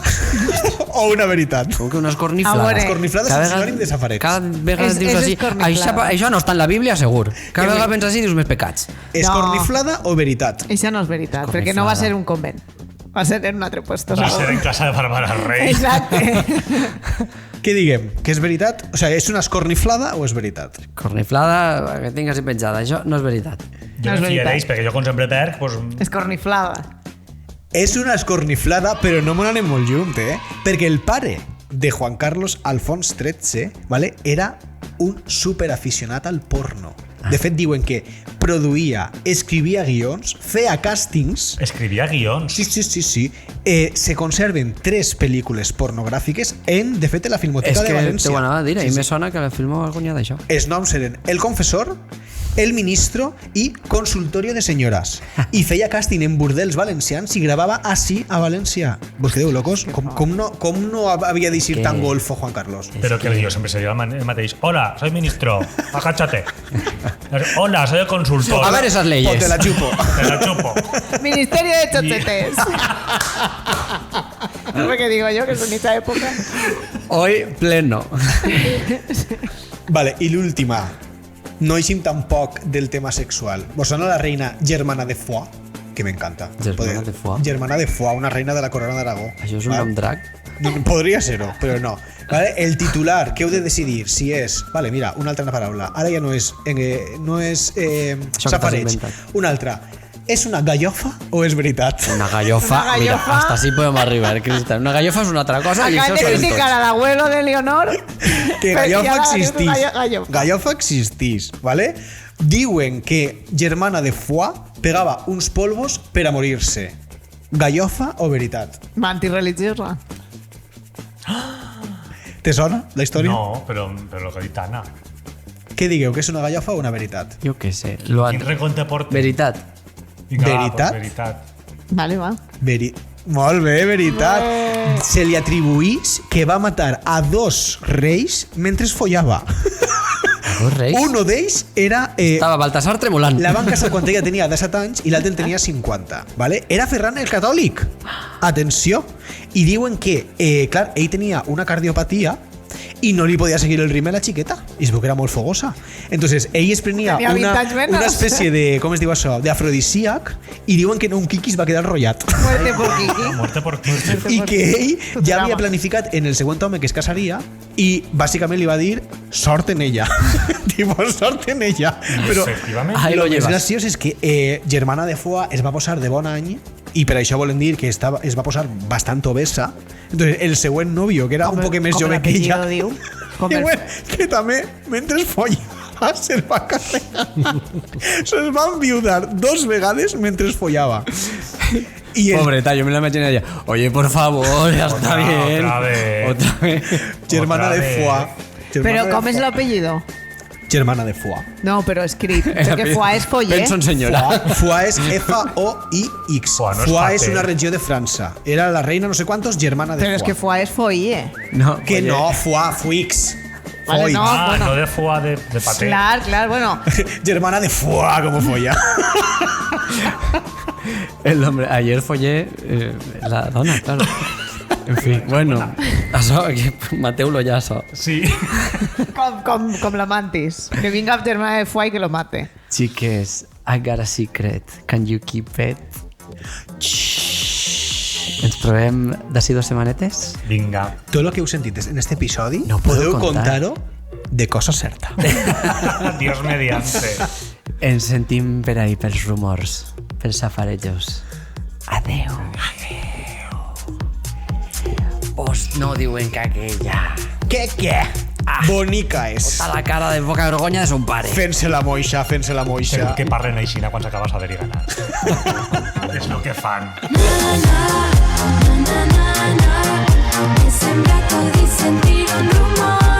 o una veritat? Com que una escorniflada? Escorniflada és sinònim de safareig. Cada vegada dius així, això no està en la Bíblia, segur. Cada vegada penses així, dius més pecats. Escorniflada o veritat? Això no és veritat, perquè no va ser un convent. Va ser en un altre puesto. Va ser en casa de Bàrbara Rey. Exacte. Què diguem? Que és veritat? O sigui, és una escorniflada o és veritat? Escorniflada, que tinc així penjada. Això no és veritat. Jo no fia d'ells, perquè jo com sempre perc... Escorniflada. És una escorniflada, però no me n'anem molt lluny, perquè el pare de Juan Carlos Alfons XIII, ¿vale? Era un superaficionat al porno. De fet, diuen que produïa, escrivia guions, feia càstings... Escrivia guions? Sí. Se conserven 3 pel·lícules pornogràfiques de fet, en la Filmoteca de València. És que t'ho anava a dir, i me sona que la filmo alguna d'això. Els noms eren El Confessor, El Ministro i Consultorio de Señoras. I feia càsting en burdels valencians i gravava així a València. Vos quedeu locos? Com no havia de ser tan golfo Juan Carlos? Però que jo sempre seria el mateix. Hola, soy ministro, agáchate. Hola, soy el consultor. A ver esas leyes. Pues te la chupo. Ministerio de chochetes. No sé qué digo yo, que es en esta época. Hoy pleno. Vale, i l'última. No eixim tampoc del tema sexual. Vos sona la reina Germana de Foix? Que m'encanta. Germana de Foix? Germana de Foix, una reina de la corona d'Aragó. Això és un nom drac? Podria ser-ho, però no. Vale? El titular, que heu de decidir si és... Vale, mira, una altra paraula. Ara ja no és safareig. Una altra. ¿és una gallofa o és veritat? Una gallofa. Mira, hasta así podemos arribar, Cristian. Una gallofa es una otra cosa. Acabem de criticar al abuelo de Leonor. Que gallofa existís. Gallofa existís, ¿vale? Diuen que germana de Foix pegava uns polvos per a morir-se. Gallofa o veritat? Antirreligiosa. Te sona la història? No, però lo que ha dit Anna. Què digueu, que és una gallofa o una veritat? Jo què sé. Quin recompte porta? Veritat. Veritat? Vale, va. Molt bé, veritat. Se li atribuís que va matar a 2 reis mentre follava. Dos reis? Uno d'ells era... Estava Baltasar tremolant. La van casar quan ella tenia 17 anys i l'altre en tenia 50. ¿vale? Era Ferran el Catòlic. Atenció. I diuen que, clar, ell tenia una cardiopatia i no li podia seguir el ritme a la xiqueta. I es veu que era molt fogosa. Entonces, ell es prenia una espècie de, com es diu això, d'afrodisíac i diuen que un Kiki es va quedar enrotllat. Muerte por Kiki. Muerte por Kiki. I que ell ja havia planificat en el següent home que es casaria i bàsicament li va dir sort en ella. Tipo, sort en ella. Però el més graciós és que germana de Foix es va posar de bon any i per això volen dir que es va posar bastant obesa. Entonces, el següent novio, que era un poc més jove que ella, que també, mentre follava, se'l va carregar. Se'ls va enviudar 2 vegades mentre follava. Pobreta, yo me la imaginé ella. Oye, por favor, ya está bien. Otra vez. Germana de Foix. Pero, ¿cómo es el apellido? Germana de Foix. No, però escrit. Perquè Foix és foller. Penso en senyora. Foix és F-O-I-X. Foix és una regió de França. Era la reina no sé quantos, germana de Foix. Però és que Foix és foller. No, que no, Foix. Vale, no, bueno. No de Foix de paté. Clar, bueno. Germana de Foix, como folla. El hombre, ayer follé la dona, claro. En fi, bueno, això, mateu-lo ja, això. Sí. Com la mantis. Que vinga germana de Foix i que lo mate. Chiques, I got a secret. Can you keep it? Ens trobem d'ací 2 setmanetes? Vinga. Tot el que heu sentit en este episodi no podeu contar-ho de cosa certa. Dios mediante. Ens sentim per ahí, pels rumors, pels safarejos. Adeu. Vos no diuen que aquella... Què? Bonica és. Tota la cara de poca vergonya de son pare. Fent-se la moixa. Segur que parlen aixina quan s'acaba saber i ganar. És el que fan. He sembrato di sentire un rumore.